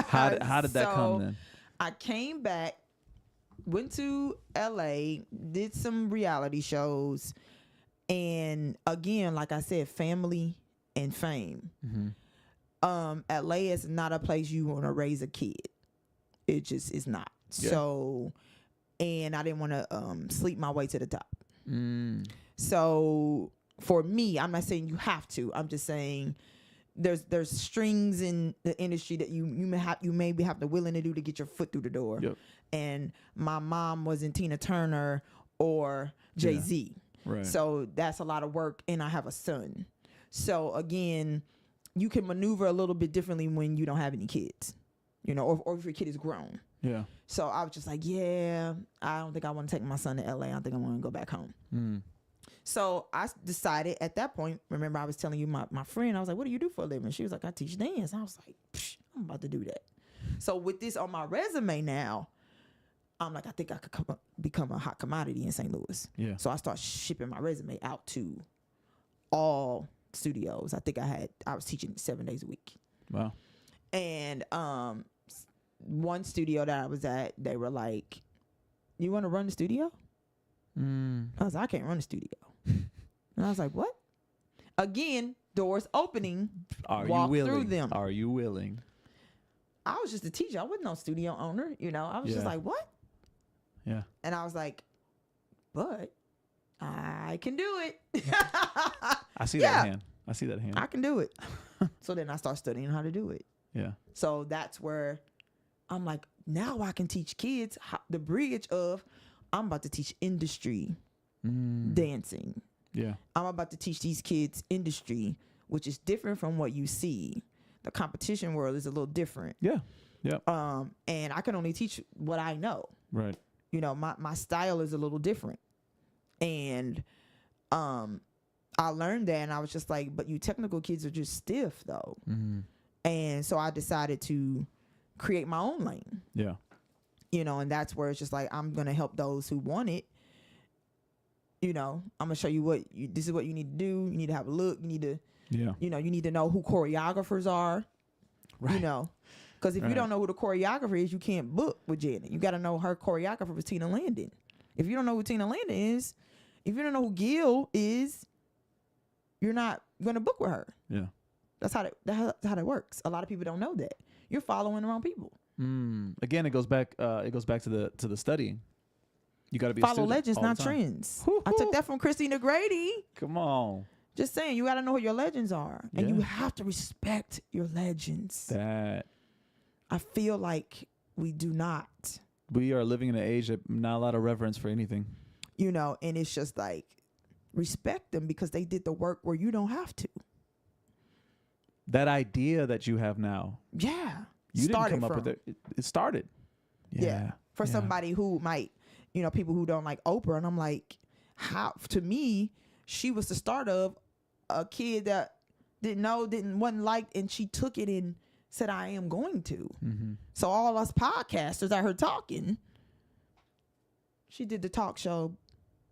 How did that come then? I came back, went to LA, did some reality shows, and again, like I said, family and fame. LA is not a place you want to raise a kid. It just is not. Yeah. So, and I didn't want to sleep my way to the top. So for me, I'm not saying you have to. I'm just saying there's strings in the industry that you maybe have to willing to do to get your foot through the door. Yep. And my mom wasn't Tina Turner or Jay-Z. Yeah. Right. So that's a lot of work, and I have a son. So again, you can maneuver a little bit differently when you don't have any kids, you know, or if your kid is grown. Yeah. So I was just like, I don't think I want to take my son to LA. I think I want to go back home. So I decided at that point, remember I was telling you my friend, I was like, what do you do for a living? She was like, I teach dance. I was like, I'm about to do that. So with this on my resume now, I'm like, I think I could become a hot commodity in St. Louis. Yeah. So I start shipping my resume out to all studios. I think I was teaching 7 days a week. Wow. And one studio that I was at, they were like, you want to run the studio? I was like, I can't run the studio. And I was like, what? Again, doors opening. Walk through them. Are you willing? I was just a teacher. I wasn't no studio owner. You know, I was just like, what? Yeah. And I was like, but I can do it. I see that hand. I can do it. So then I start studying how to do it. Yeah. So that's where I'm like, now I can teach kids the bridge of, I'm about to teach industry dancing. Yeah. I'm about to teach these kids industry, which is different from what you see. The competition world is a little different. Yeah. Yeah. And I can only teach what I know. Right. You know, my style is a little different. And I learned that, and I was just like, but you technical kids are just stiff though. And so I decided to create my own lane. Yeah. You know, and that's where it's just like, I'm going to help those who want it. You know, I'm going to show you this is what you need to do. You need to have a look. You need to, you know, you need to know who choreographers are. Right. You know, because if you don't know who the choreographer is, you can't book with Janet. You got to know her choreographer was Tina Landon. If you don't know who Tina Landon is, if you don't know who Gil is, you're not going to book with her. Yeah. That's how that works. A lot of people don't know that. You're following the wrong people. Again, it goes back to the studying. You got to be follow legends, not trends. I took that from Christina Grady. Come on. Just saying, you got to know who your legends are, and you have to respect your legends. That I feel like we do not. We are living in an age that not a lot of reverence for anything. You know, and it's just like, respect them because they did the work where you don't have to. That idea that you have now. Yeah. You didn't come up with it. It started. Yeah. For somebody who might, you know, people who don't like Oprah. And I'm like, how, to me, she was the start of a kid that wasn't liked, and she took it and said, I am going to. So all us podcasters I heard talking, she did the talk show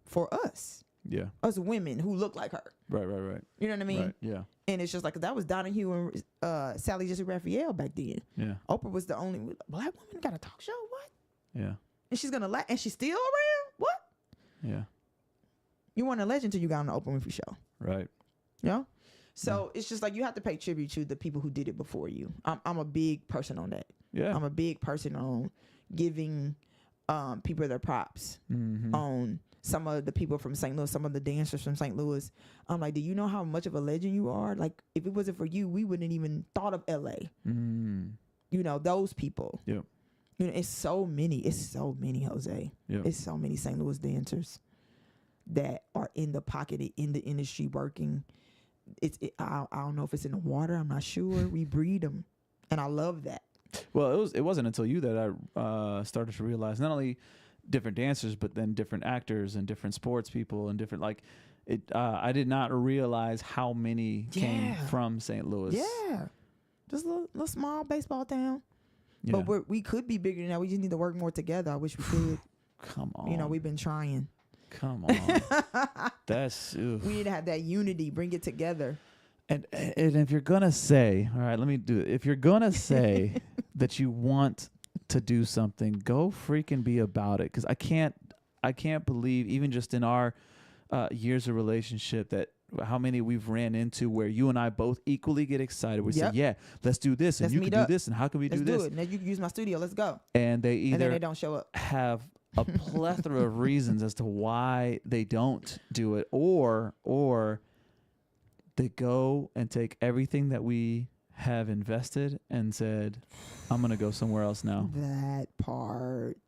for us. Yeah. Us women who look like her. Right. You know what I mean? Right. Yeah. And it's just like, that was Donahue and Sally Jesse Raphael back then. Yeah. Oprah was the only black woman got a talk show. What? Yeah. And she's gonna and she's still around. What? Yeah. You weren't a legend till you got on the Oprah Winfrey Show. Right. You know? So it's just like, you have to pay tribute to the people who did it before you. I'm a big person on that. Yeah. I'm a big person on giving people their props on some of the people from St. Louis, some of the dancers from St. Louis. I'm like, do you know how much of a legend you are? Like, if it wasn't for you, we wouldn't even thought of LA. You know, those people. Yeah. You know, it's so many, Jose. Yep. It's so many St. Louis dancers that are in the pocket, in the industry working. I don't know if it's in the water. I'm not sure. We breed them, and I love that. Well, it wasn't until you that I started to realize not only different dancers, but then different actors and different sports people and different I did not realize how many came from St. Louis. Yeah, just a little small baseball town. Yeah. But we could be bigger than that. We just need to work more together. I wish we could. Come on. We've been trying. Come on. That's oof. We need to have that unity. Bring it together. And if you're gonna say, all right, let me do it. If you're gonna say that you want to do something, go freaking be about it. Because I can't believe, even just in our years of relationship, that how many we've ran into where you and I both equally get excited. We say, yeah, let's do this, and let's you can do this, and how can we do this? Let's do it. Now you can use my studio. Let's go. And they either then they don't show up. Have a plethora of reasons as to why they don't do it, or they go and take everything that we have invested and said, I'm going to go somewhere else now. That part.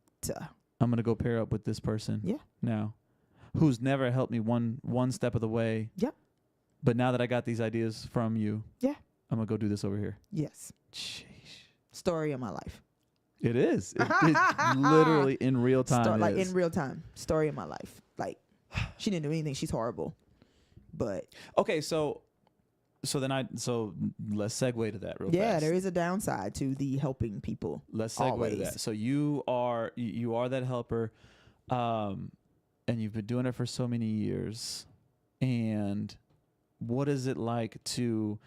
I'm going to go pair up with this person. Yeah. Now, who's never helped me one step of the way. Yep. But now that I got these ideas from you, yeah, I'm going to go do this over here. Yes. Sheesh. Story of my life. It is. It's literally in real time. In real time. Story of my life. Like, she didn't do anything. She's horrible. But okay, so let's segue to that real fast. Yeah, there is a downside to the helping people. Let's segue to that. So you are that helper, and you've been doing it for so many years. And what is it like to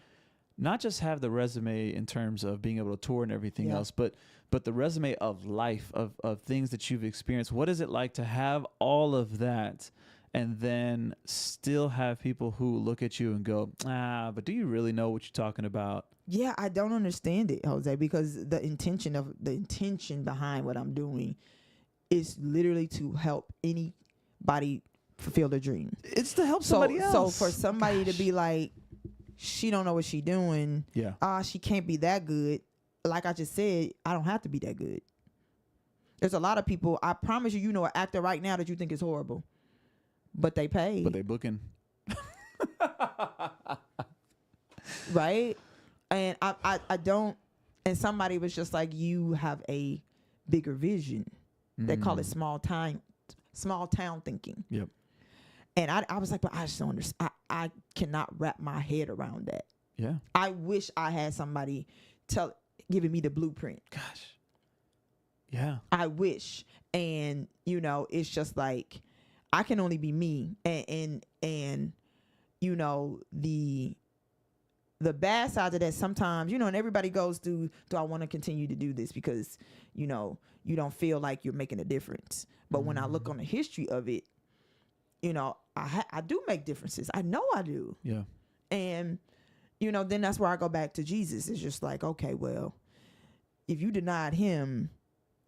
not just have the resume in terms of being able to tour and everything else, but the resume of life, of things that you've experienced? What is it like to have all of that and then still have people who look at you and go, but do you really know what you're talking about? Yeah, I don't understand it, Jose, because the intention behind what I'm doing is literally to help anybody fulfill their dream. It's to help somebody else. So for somebody to be like, she don't know what she doing. Yeah. She can't be that good. Like I just said, I don't have to be that good. There's a lot of people, I promise you, an actor right now that you think is horrible. But they pay. But they booking. Right? And I don't, and somebody was just like, you have a bigger vision. They call it small town thinking. Yep. And I was like, but I just don't understand. I cannot wrap my head around that. Yeah. I wish I had somebody giving me the blueprint. Gosh. Yeah. I wish. And, it's just like, I can only be me. And the bad side of that sometimes, and everybody goes through, do I want to continue to do this? Because, you don't feel like you're making a difference. But when I look on the history of it, I do make differences. I know I do. Yeah. And, then that's where I go back to Jesus. It's just like, okay, well, if you denied him,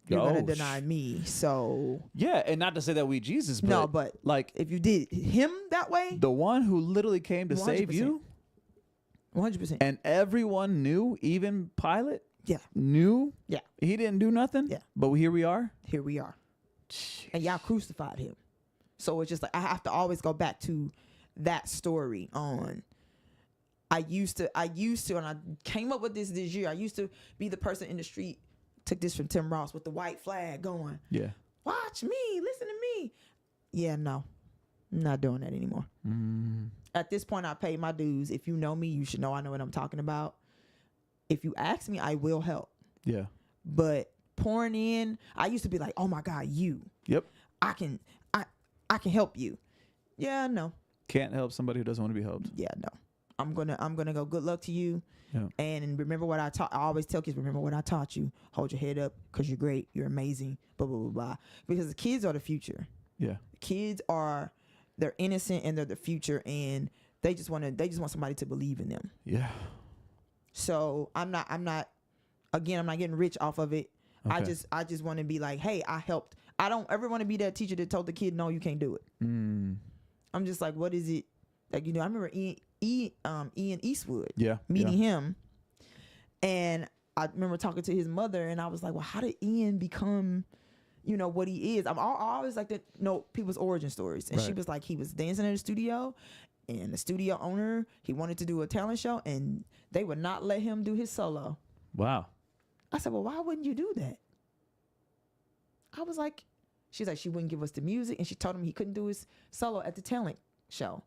you're going to deny me. So. Yeah. And not to say that we Jesus, but. No, but like if you did him that way. The one who literally came to 100%. Save you. 100%. And everyone knew, even Pilate. Yeah. Knew. Yeah. He didn't do nothing. Yeah. But here we are. Here we are. Jeez. And y'all crucified him. So it's just like, I have to always go back to that story on. I used to, and I came up with this year. I used to be the person in the street, took this from Tim Ross, with the white flag going, yeah, watch me, listen to me. Yeah, no, I'm not doing that anymore. At this point, I paid my dues. If you know me, you should know I know what I'm talking about. If you ask me, I will help. Yeah. But pouring in, I used to be like, oh my God, you. Yep. I can help you. Yeah, no. Can't help somebody who doesn't want to be helped. Yeah, no. I'm gonna go, good luck to you. Yeah. And remember what I taught. I always tell kids, remember what I taught you. Hold your head up, because you're great, you're amazing, blah, blah, blah, blah. Because the kids are the future. Yeah. Kids they're innocent and they're the future, and they just want somebody to believe in them. Yeah. So I'm not getting rich off of it. Okay. I just want to be like, hey, I helped. I don't ever want to be that teacher that told the kid, no, you can't do it. I'm just like, what is it? Like, I remember Ian Eastwood. Yeah. Meeting him. And I remember talking to his mother, and I was like, well, how did Ian become, what he is? I always like to know people's origin stories. And She was like, he was dancing in the studio, and the studio owner, he wanted to do a talent show, and they would not let him do his solo. Wow. I said, well, why wouldn't you do that? I was like, She's like, she wouldn't give us the music, and she told him he couldn't do his solo at the talent show.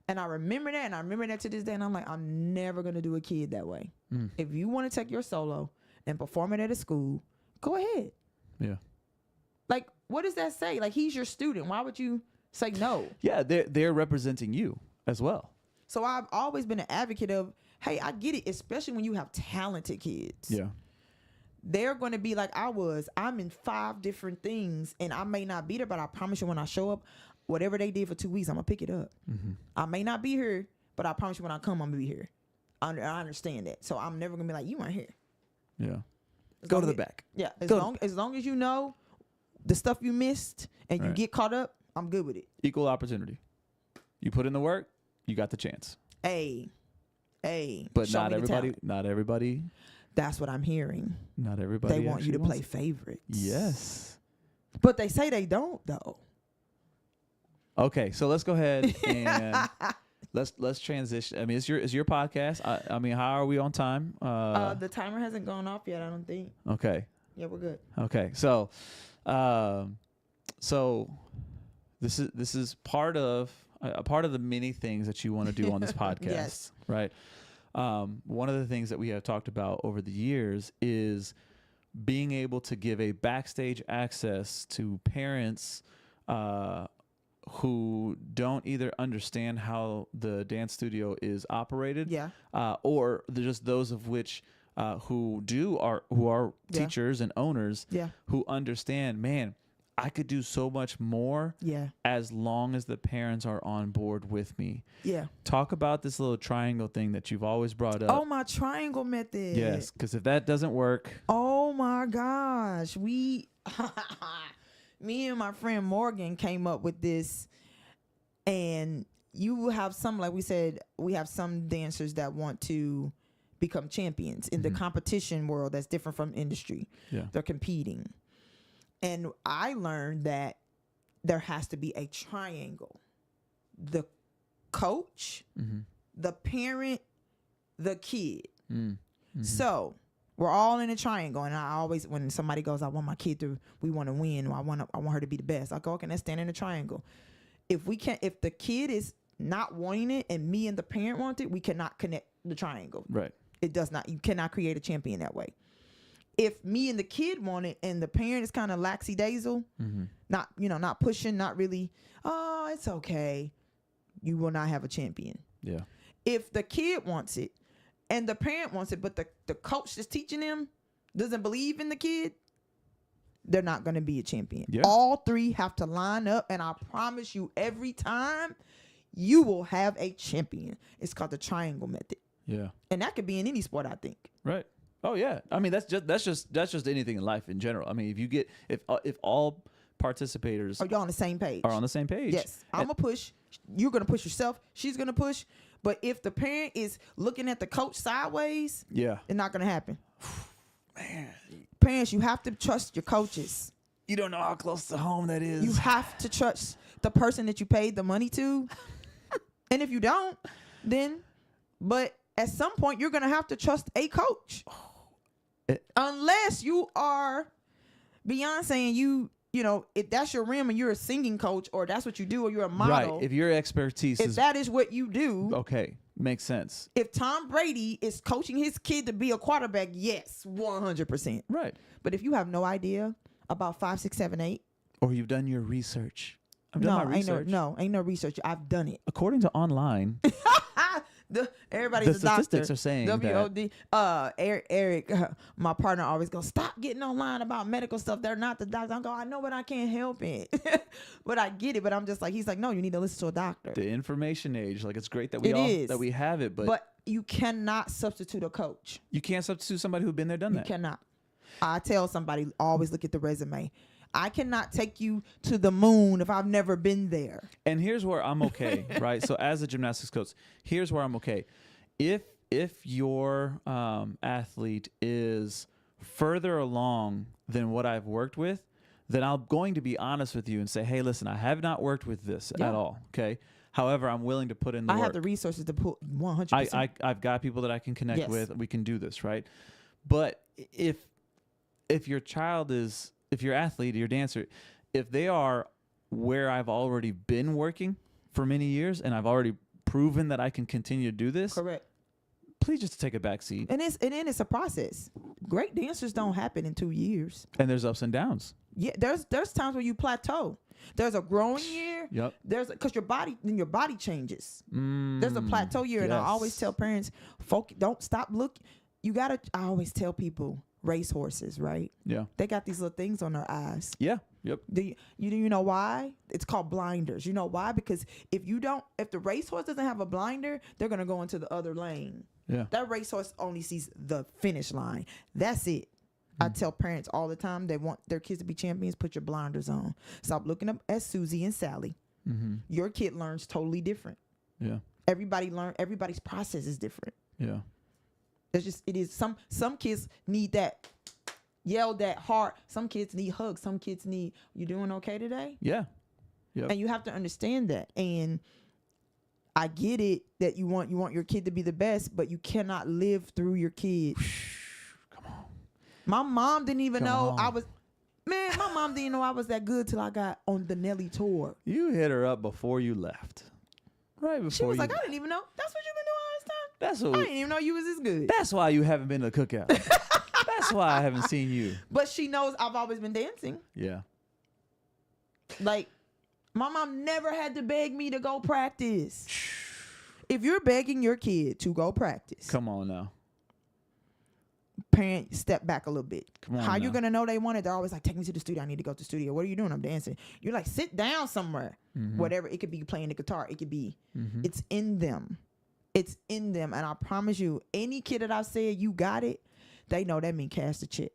And I remember that, and I remember that to this day, and I'm like, I'm never going to do a kid that way. If you want to take your solo and perform it at a school, go ahead. Yeah. Like, what does that say? Like, he's your student. Why would you say no? Yeah, they're representing you as well. So I've always been an advocate of, hey, I get it, especially when you have talented kids. Yeah. They're going to be like I was. I'm in 5 different things, and I may not be there, but I promise you when I show up, whatever they did for 2 weeks, I'm going to pick it up. I may not be here, but I promise you when I come, I'm going to be here. I understand that. So I'm never going to be like, you weren't here. Yeah. Go to the back. Yeah. As long as you know the stuff you missed and you get caught up, I'm good with it. Equal opportunity. You put in the work, you got the chance. Hey. But not everybody. That's what I'm hearing. Not everybody. They want you to play favorites. Yes. But they say they don't, though. Okay, so let's go ahead and let's transition. I mean, it's your podcast. I mean, how are we on time? The timer hasn't gone off yet, I don't think. Okay. Yeah, we're good. Okay, so this is part of the many things that you want to do on this podcast. Yes. Right. One of the things that we have talked about over the years is being able to give a backstage access to parents who don't either understand how the dance studio is operated, or just those of which who are teachers and owners, who understand, man, I could do so much more as long as the parents are on board with me. Yeah. Talk about this little triangle thing that you've always brought up. Oh, my triangle method. Yes, because if that doesn't work. Oh, my gosh. Me and my friend Morgan came up with this. And you have some, like we said, we have some dancers that want to become champions in the competition world that's different from industry. Yeah. They're competing. And I learned that there has to be a triangle. The coach, the parent, the kid. So we're all in a triangle. And I always, when somebody goes, I want my kid to, we want to win, or I want her to be the best. I go, okay, let's stand in a triangle. If the kid is not wanting it and me and the parent want it, we cannot connect the triangle. Right. It does not. You cannot create a champion that way. If me and the kid want it and the parent is kind of lackadaisical, not pushing, not really, oh, it's okay, you will not have a champion. Yeah. If the kid wants it and the parent wants it, but the coach that's teaching them doesn't believe in the kid, they're not going to be a champion. Yeah. All 3 have to line up, and I promise you, every time you will have a champion. It's called the triangle method. Yeah. And that could be in any sport, I think. Right. Oh yeah. I mean, that's just anything in life in general. I mean, if all participators are on the same page. Yes. I'm gonna push. You're gonna push yourself. She's gonna push. But if the parent is looking at the coach sideways, it's not gonna happen. Man. Parents, you have to trust your coaches. You don't know how close to home that is. You have to trust the person that you paid the money to. And if you don't, then, but at some point you're gonna have to trust a coach. Unless you are Beyonce and you know, if that's your rim and you're a singing coach, or that's what you do, or you're a model. Right. If your expertise if that is what you do. Okay. Makes sense. If Tom Brady is coaching his kid to be a quarterback, yes, 100%. Right. But if you have no idea about 5, 6, 7, 8. Or you've done your research. I've done my research. Ain't no research. I've done it. According to online. Everybody's the a doctor. statistics are saying WOD. Eric, my partner, always goes, stop getting online about medical stuff. They're not the doctor. I go, I know, but I can't help it. But I get it. But I'm just like, he's like, no, you need to listen to a doctor. The information age, like, it's great that we have it, but you cannot substitute a coach. You can't substitute somebody who's been there, done that. You cannot. I tell somebody, always look at the resume. I cannot take you to the moon if I've never been there. And here's where I'm okay, right? So as a gymnastics coach, here's where I'm okay. If your athlete is further along than what I've worked with, then I'm going to be honest with you and say, hey, listen, I have not worked with this at all, okay? However, I'm willing to put in the work. I have the resources to put 100%. I've got people that I can connect with. We can do this, right? But if your child is... If your athlete, your dancer if they are where I've already been working for many years and I've already proven that I can continue to do this, correct, please just take a back seat. And then it's a process. Great dancers don't happen in 2 years. And there's ups and downs. Yeah, there's times where you plateau. There's a growing year. Yep. There's because your body changes. There's a plateau year, and I always tell parents, don't stop looking. I always tell people, racehorses, right? Yeah. They got these little things on their eyes. Yeah. Yep. Do you know why? It's called blinders. You know why? Because if the racehorse doesn't have a blinder, they're gonna go into the other lane. Yeah. That racehorse only sees the finish line. That's it. I tell parents all the time they want their kids to be champions. Put your blinders on. Stop looking up at Susie and Sally. Your kid learns totally different. Yeah. Everybody's process is different. Yeah. It is some kids need that yell that hard. Some kids need hugs. Some kids need, you doing okay today? Yeah. Yep. And you have to understand that. And I get it that you want your kid to be the best, but you cannot live through your kid. Come on. My mom didn't even know I was. Man, my mom didn't know I was that good till I got on the Nelly tour. You hit her up before you left. Right before she was like, I didn't even know. That's what you've been doing all this time? I didn't even know you was this good. That's why you haven't been to the cookout. That's why I haven't seen you. But she knows I've always been dancing. Yeah. Like, my mom never had to beg me to go practice. If you're begging your kid to go practice. Come on now. Parent, step back a little bit. Come on How now. you gonna know they want it? They're always like, take me to the studio. I need to go to the studio. What are you doing? I'm dancing. You're like, sit down somewhere. Whatever. It could be playing the guitar. It could be. It's in them. It's in them. And I promise you, any kid that I've said you got it, they know that means cash the check.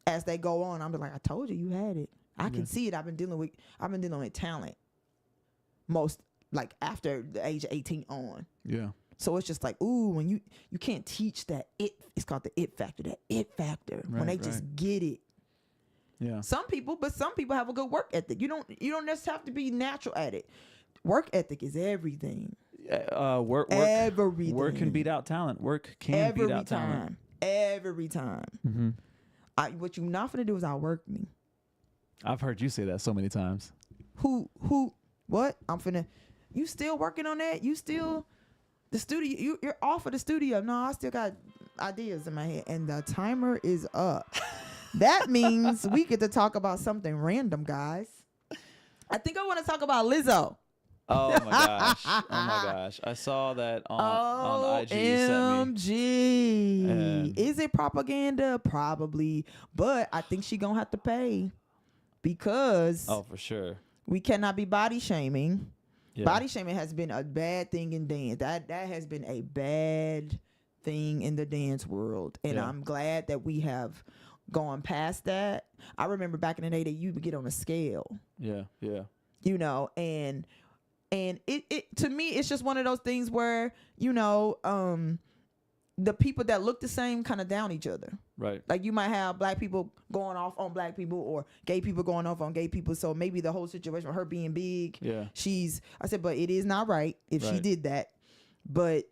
As they go on, I'm like, I told you had it. I can see it. I've been dealing with talent most, like, after the age of 18 on. Yeah. So it's just like, ooh, when you can't teach that it's called the it factor, when they just get it. Yeah. Some people have a good work ethic. You don't necessarily have to be natural at it. Work ethic is everything. Everything. Work can beat out talent. Work can beat out talent. Every time. What you not finna do is outwork me. I've heard you say that so many times. What? You still working on that? You still, the studio, you're off of the studio. No, I still got ideas in my head. And the timer is up. That means we get to talk about something random, guys. I think I want to talk about Lizzo. Oh my gosh. Oh my gosh. I saw that on IG. OMG. Is it propaganda? Probably. But I think she gonna have to pay. Because for sure. We cannot be body shaming. Yeah. Body shaming has been a bad thing in dance. That has been a bad thing in the dance world. And I'm glad that we have gone past that. I remember back in the day that you would get on a scale. Yeah, yeah. You know, and it to me, it's just one of those things where, you know, the people that look the same kind of down each other. Right. Like you might have black people going off on black people or gay people going off on gay people. So maybe the whole situation with her being big, I said, but it is not right if she did that. But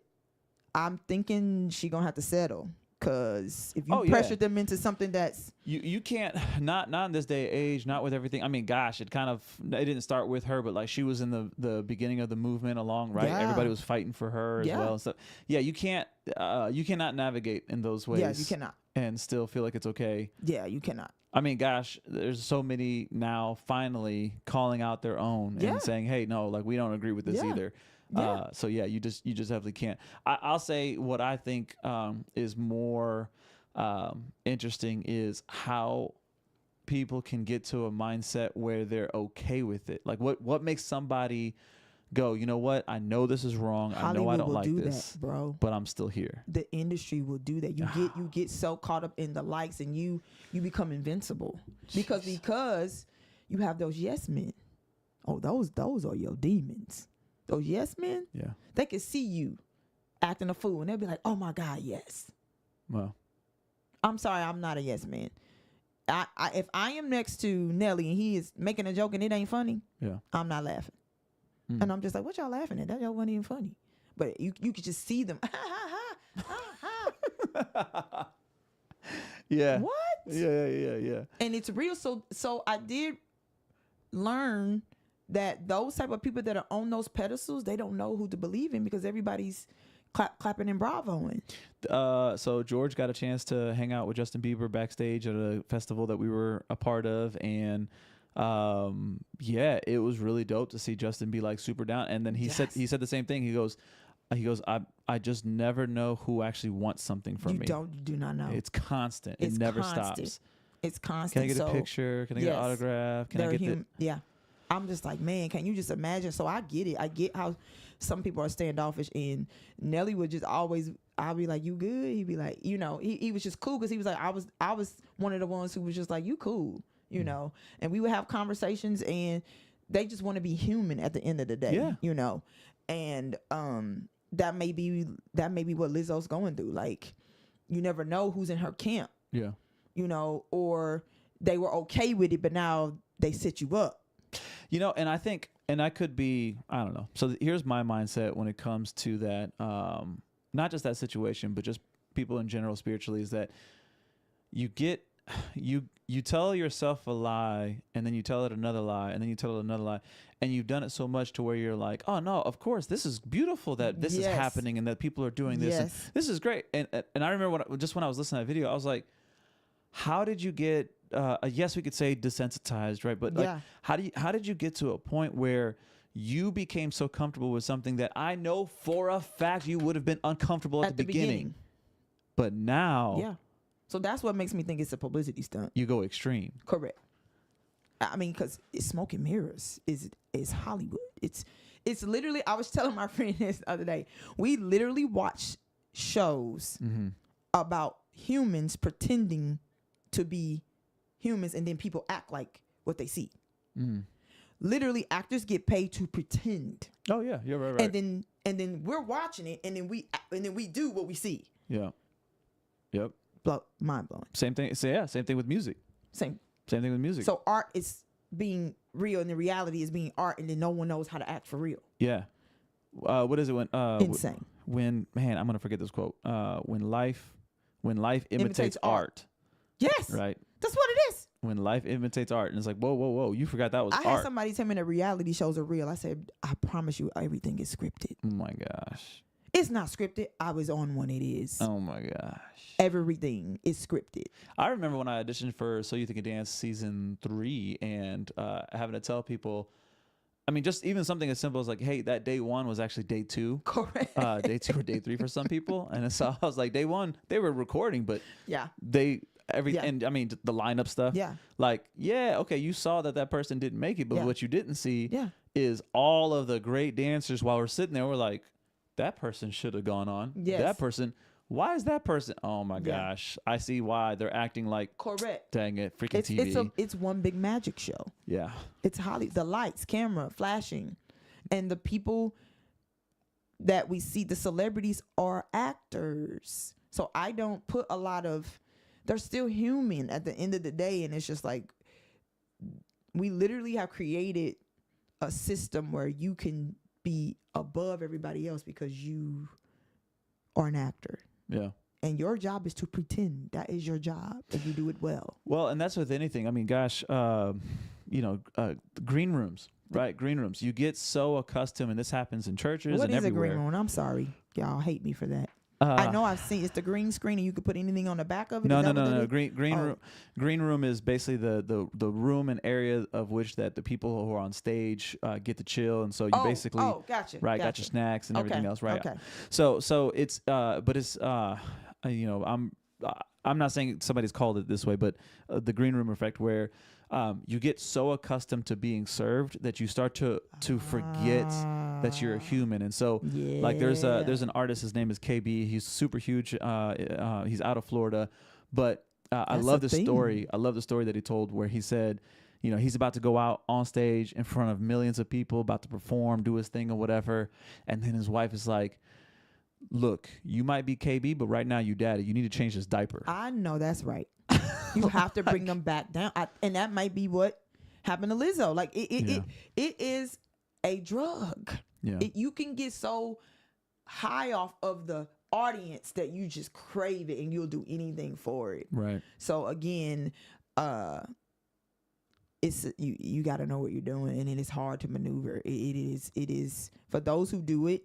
I'm thinking she gonna have to settle. Because if you pressure them into something that's... You can't, not in this day and age, not with everything. I mean, gosh, it didn't start with her, but like she was in the beginning of the movement along, right? Yeah. Everybody was fighting for her as well. So yeah, you cannot navigate in those ways. Yeah, you cannot. And still feel like it's okay. Yeah, you cannot. I mean, gosh, there's so many now finally calling out their own and saying, hey, no, like we don't agree with this either. Yeah. So yeah, you just definitely can't. I'll say what I think is more interesting is how people can get to a mindset where they're okay with it. Like what makes somebody go, you know what? I know this is wrong. Hollywood I know I don't like do this, that, bro. But I'm still here. The industry will do that. You get so caught up in the likes and you become invincible because you have those yes men. Oh, those are your demons. Those yes men, they can see you acting a fool and they'll be like, oh my God, yes. Well, I'm sorry, I'm not a yes man. If I am next to Nelly and he is making a joke and it ain't funny, I'm not laughing. And I'm just like, what y'all laughing at? That y'all wasn't even funny. But you could just see them. Yeah. What? Yeah. And it's real. So I did learn that those type of people that are on those pedestals, they don't know who to believe in because everybody's clapping and bravoing. So George got a chance to hang out with Justin Bieber backstage at a festival that we were a part of, and it was really dope to see Justin be like super down. And then he said the same thing. He goes, I just never know who actually wants something from me. You do not know. It's constant. It never stops. It's constant. Can I get a picture? Can I get an autograph? Can I get Yeah. I'm just like, man, can you just imagine? So I get it. I get how some people are standoffish, and Nelly would just always, I'll be like, you good? He'd be like, you know, he was just cool because he was like, I was one of the ones who was just like, you cool, you know, and we would have conversations, and they just want to be human at the end of the day, you know, and that may be what Lizzo's going through. Like, you never know who's in her camp, you know, or they were okay with it, but now they set you up. You know, and I think, and I could be, I don't know. So here's my mindset when it comes to that, not just that situation, but just people in general spiritually, is that you tell yourself a lie, and then you tell it another lie, and then you tell it another lie, and you've done it so much to where you're like, oh no, of course, this is beautiful that this is happening and that people are doing this. And this is great. And I remember when I was listening to that video, I was like, how did you get, yes, we could say desensitized, right? But like, how did you get to a point where you became so comfortable with something that I know for a fact you would have been uncomfortable at the beginning, but now, so that's what makes me think it's a publicity stunt. You go extreme. Correct. I mean, because smoke and mirrors is Hollywood. It's literally. I was telling my friend this the other day. We literally watch shows about humans pretending to be humans, and then people act like what they see. Literally, actors get paid to pretend. Oh yeah, you're right. And then we're watching it, and then we do what we see. Yeah. Yep. Mind blowing. Same thing. So same thing with music. Same thing with music. So art is being real, and the reality is being art, and then no one knows how to act for real. Yeah. What is it when? Insane. When I'm gonna forget this quote. When life imitates art. Yes. Right. That's what it is. When life imitates art, and it's like, whoa, you forgot that was art. I had somebody tell me that reality shows are real. I said, I promise you, everything is scripted. Oh my gosh. It's not scripted. I was on one. It is. Oh my gosh. Everything is scripted. I remember when I auditioned for So You Think You Dance season 3, and having to tell people, I mean, just even something as simple as like, hey, that day 1 was actually day 2. Correct. Day 2 or day 3 for some people. And so I was like, day 1, they were recording, but and I mean, the lineup stuff. Yeah. Like, okay, you saw that person didn't make it, but what you didn't see is all of the great dancers while we're sitting there. We're like, that person should have gone on. Yes. That person. Why is that person? Oh my gosh. I see why they're acting like. Correct. Dang it. Freaking TV. It's one big magic show. Yeah. It's Hollywood. The lights, camera, flashing. And the people that we see, the celebrities, are actors. So I don't put a lot of. They're still human at the end of the day. And it's just like, we literally have created a system where you can be above everybody else because you are an actor. Yeah. And your job is to pretend. That is your job if you do it well. Well, and that's with anything. I mean, gosh, green rooms, right? Green rooms. You get so accustomed, and this happens in churches and everywhere. What is a green room? I'm sorry. Y'all hate me for that. I know I've seen it's the green screen, and you could put anything on the back of it. No. Green room is basically the room and area of which that the people who are on stage get to chill, and so you basically gotcha, right, got your snacks and everything else, right? Okay. So it's but it's I'm not saying somebody's called it this way, but the green room effect, where you get so accustomed to being served that you start to forget that you're a human. And so like there's an artist, his name is KB. He's super huge. He's out of Florida, but I love the story. I love the story that he told where he said, he's about to go out on stage in front of millions of people, about to perform, do his thing or whatever. And then his wife is like, look, you might be KB, but right now you daddy. You need to change this diaper. I know that's right. You have to bring them back down. And that might be what happened to Lizzo. Like it is a drug. Yeah. You can get so high off of the audience that you just crave it and you'll do anything for it. Right. So again, it's you got to know what you're doing, and it is hard to maneuver. It is for those who do it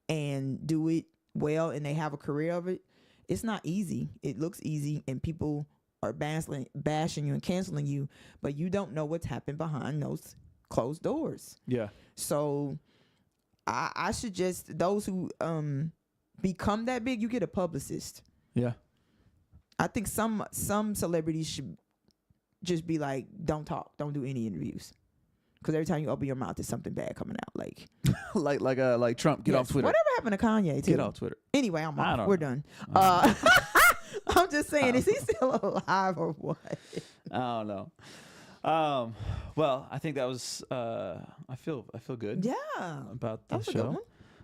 and do it well and they have a career of it. It's not easy. It looks easy, and people are bashing you and canceling you, but you don't know what's happened behind those closed doors. Yeah. So I suggest those who become that big, you get a publicist. Yeah. I think some celebrities should just be like, don't talk, don't do any interviews, because every time you open your mouth, there's something bad coming out. Like, like Trump, get off Twitter. Whatever happened to Kanye too? Get off Twitter. Anyway, I'm off. We're done. I'm just saying, is he still alive or what? I don't know. Well, I think that was. I feel good. Yeah. About the that was show. A good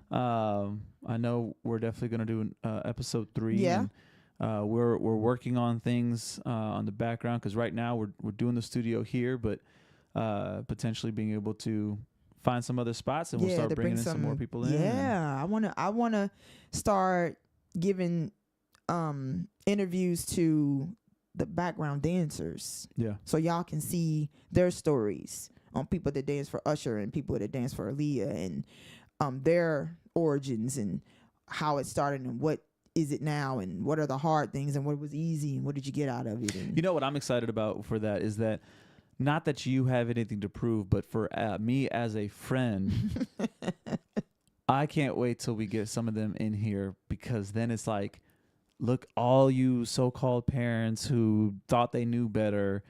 one. I know we're definitely gonna do episode 3. Yeah. And, we're working on things on the background, because right now we're doing the studio here, but potentially being able to find some other spots, and we'll start bringing in some more people in. Yeah, I wanna start giving interviews to the background dancers. Yeah. So y'all can see their stories on people that dance for Usher and people that dance for Aaliyah, and their origins and how it started and what is it now and what are the hard things and what was easy and what did you get out of it. And you know what I'm excited about for that is that, not that you have anything to prove, but for me as a friend, I can't wait till we get some of them in here, because then it's like, look, all you so-called parents who thought they knew better,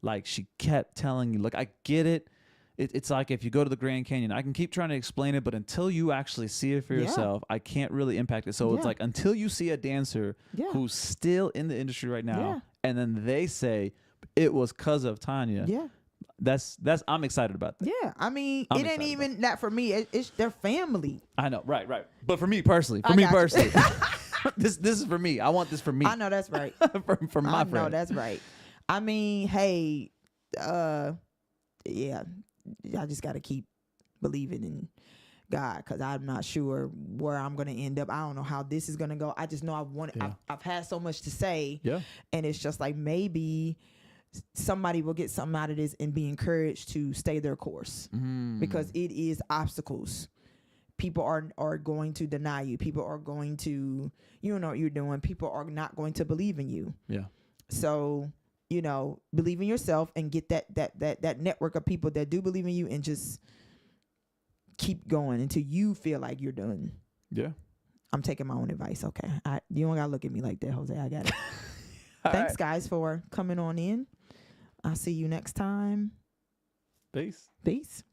like she kept telling you, look, I get it. It's like if you go to the Grand Canyon, I can keep trying to explain it, but until you actually see it for yourself, I can't really impact it. So it's like, until you see a dancer who's still in the industry right now, and then they say it was 'cause of Tonya. Yeah. That's I'm excited about that. Yeah, I mean, it ain't even that for me. It's their family. I know, right. But for me personally, this is for me. I want this for me. I know that's right. for my friend. I know that's right. I mean, hey, yeah, I just got to keep believing in God, because I'm not sure where I'm going to end up. I don't know how this is going to go. I just know I've had so much to say. Yeah. And it's just like, maybe somebody will get something out of this and be encouraged to stay their course, because it is obstacles. People are going to deny you. People are going to, you don't know what you're doing. People are not going to believe in you. Yeah. So, believe in yourself and get that network of people that do believe in you, and just keep going until you feel like you're done. Yeah. I'm taking my own advice. Okay. You don't got to look at me like that, Jose. I got it. Thanks, guys, for coming on in. I'll see you next time. Peace. Peace.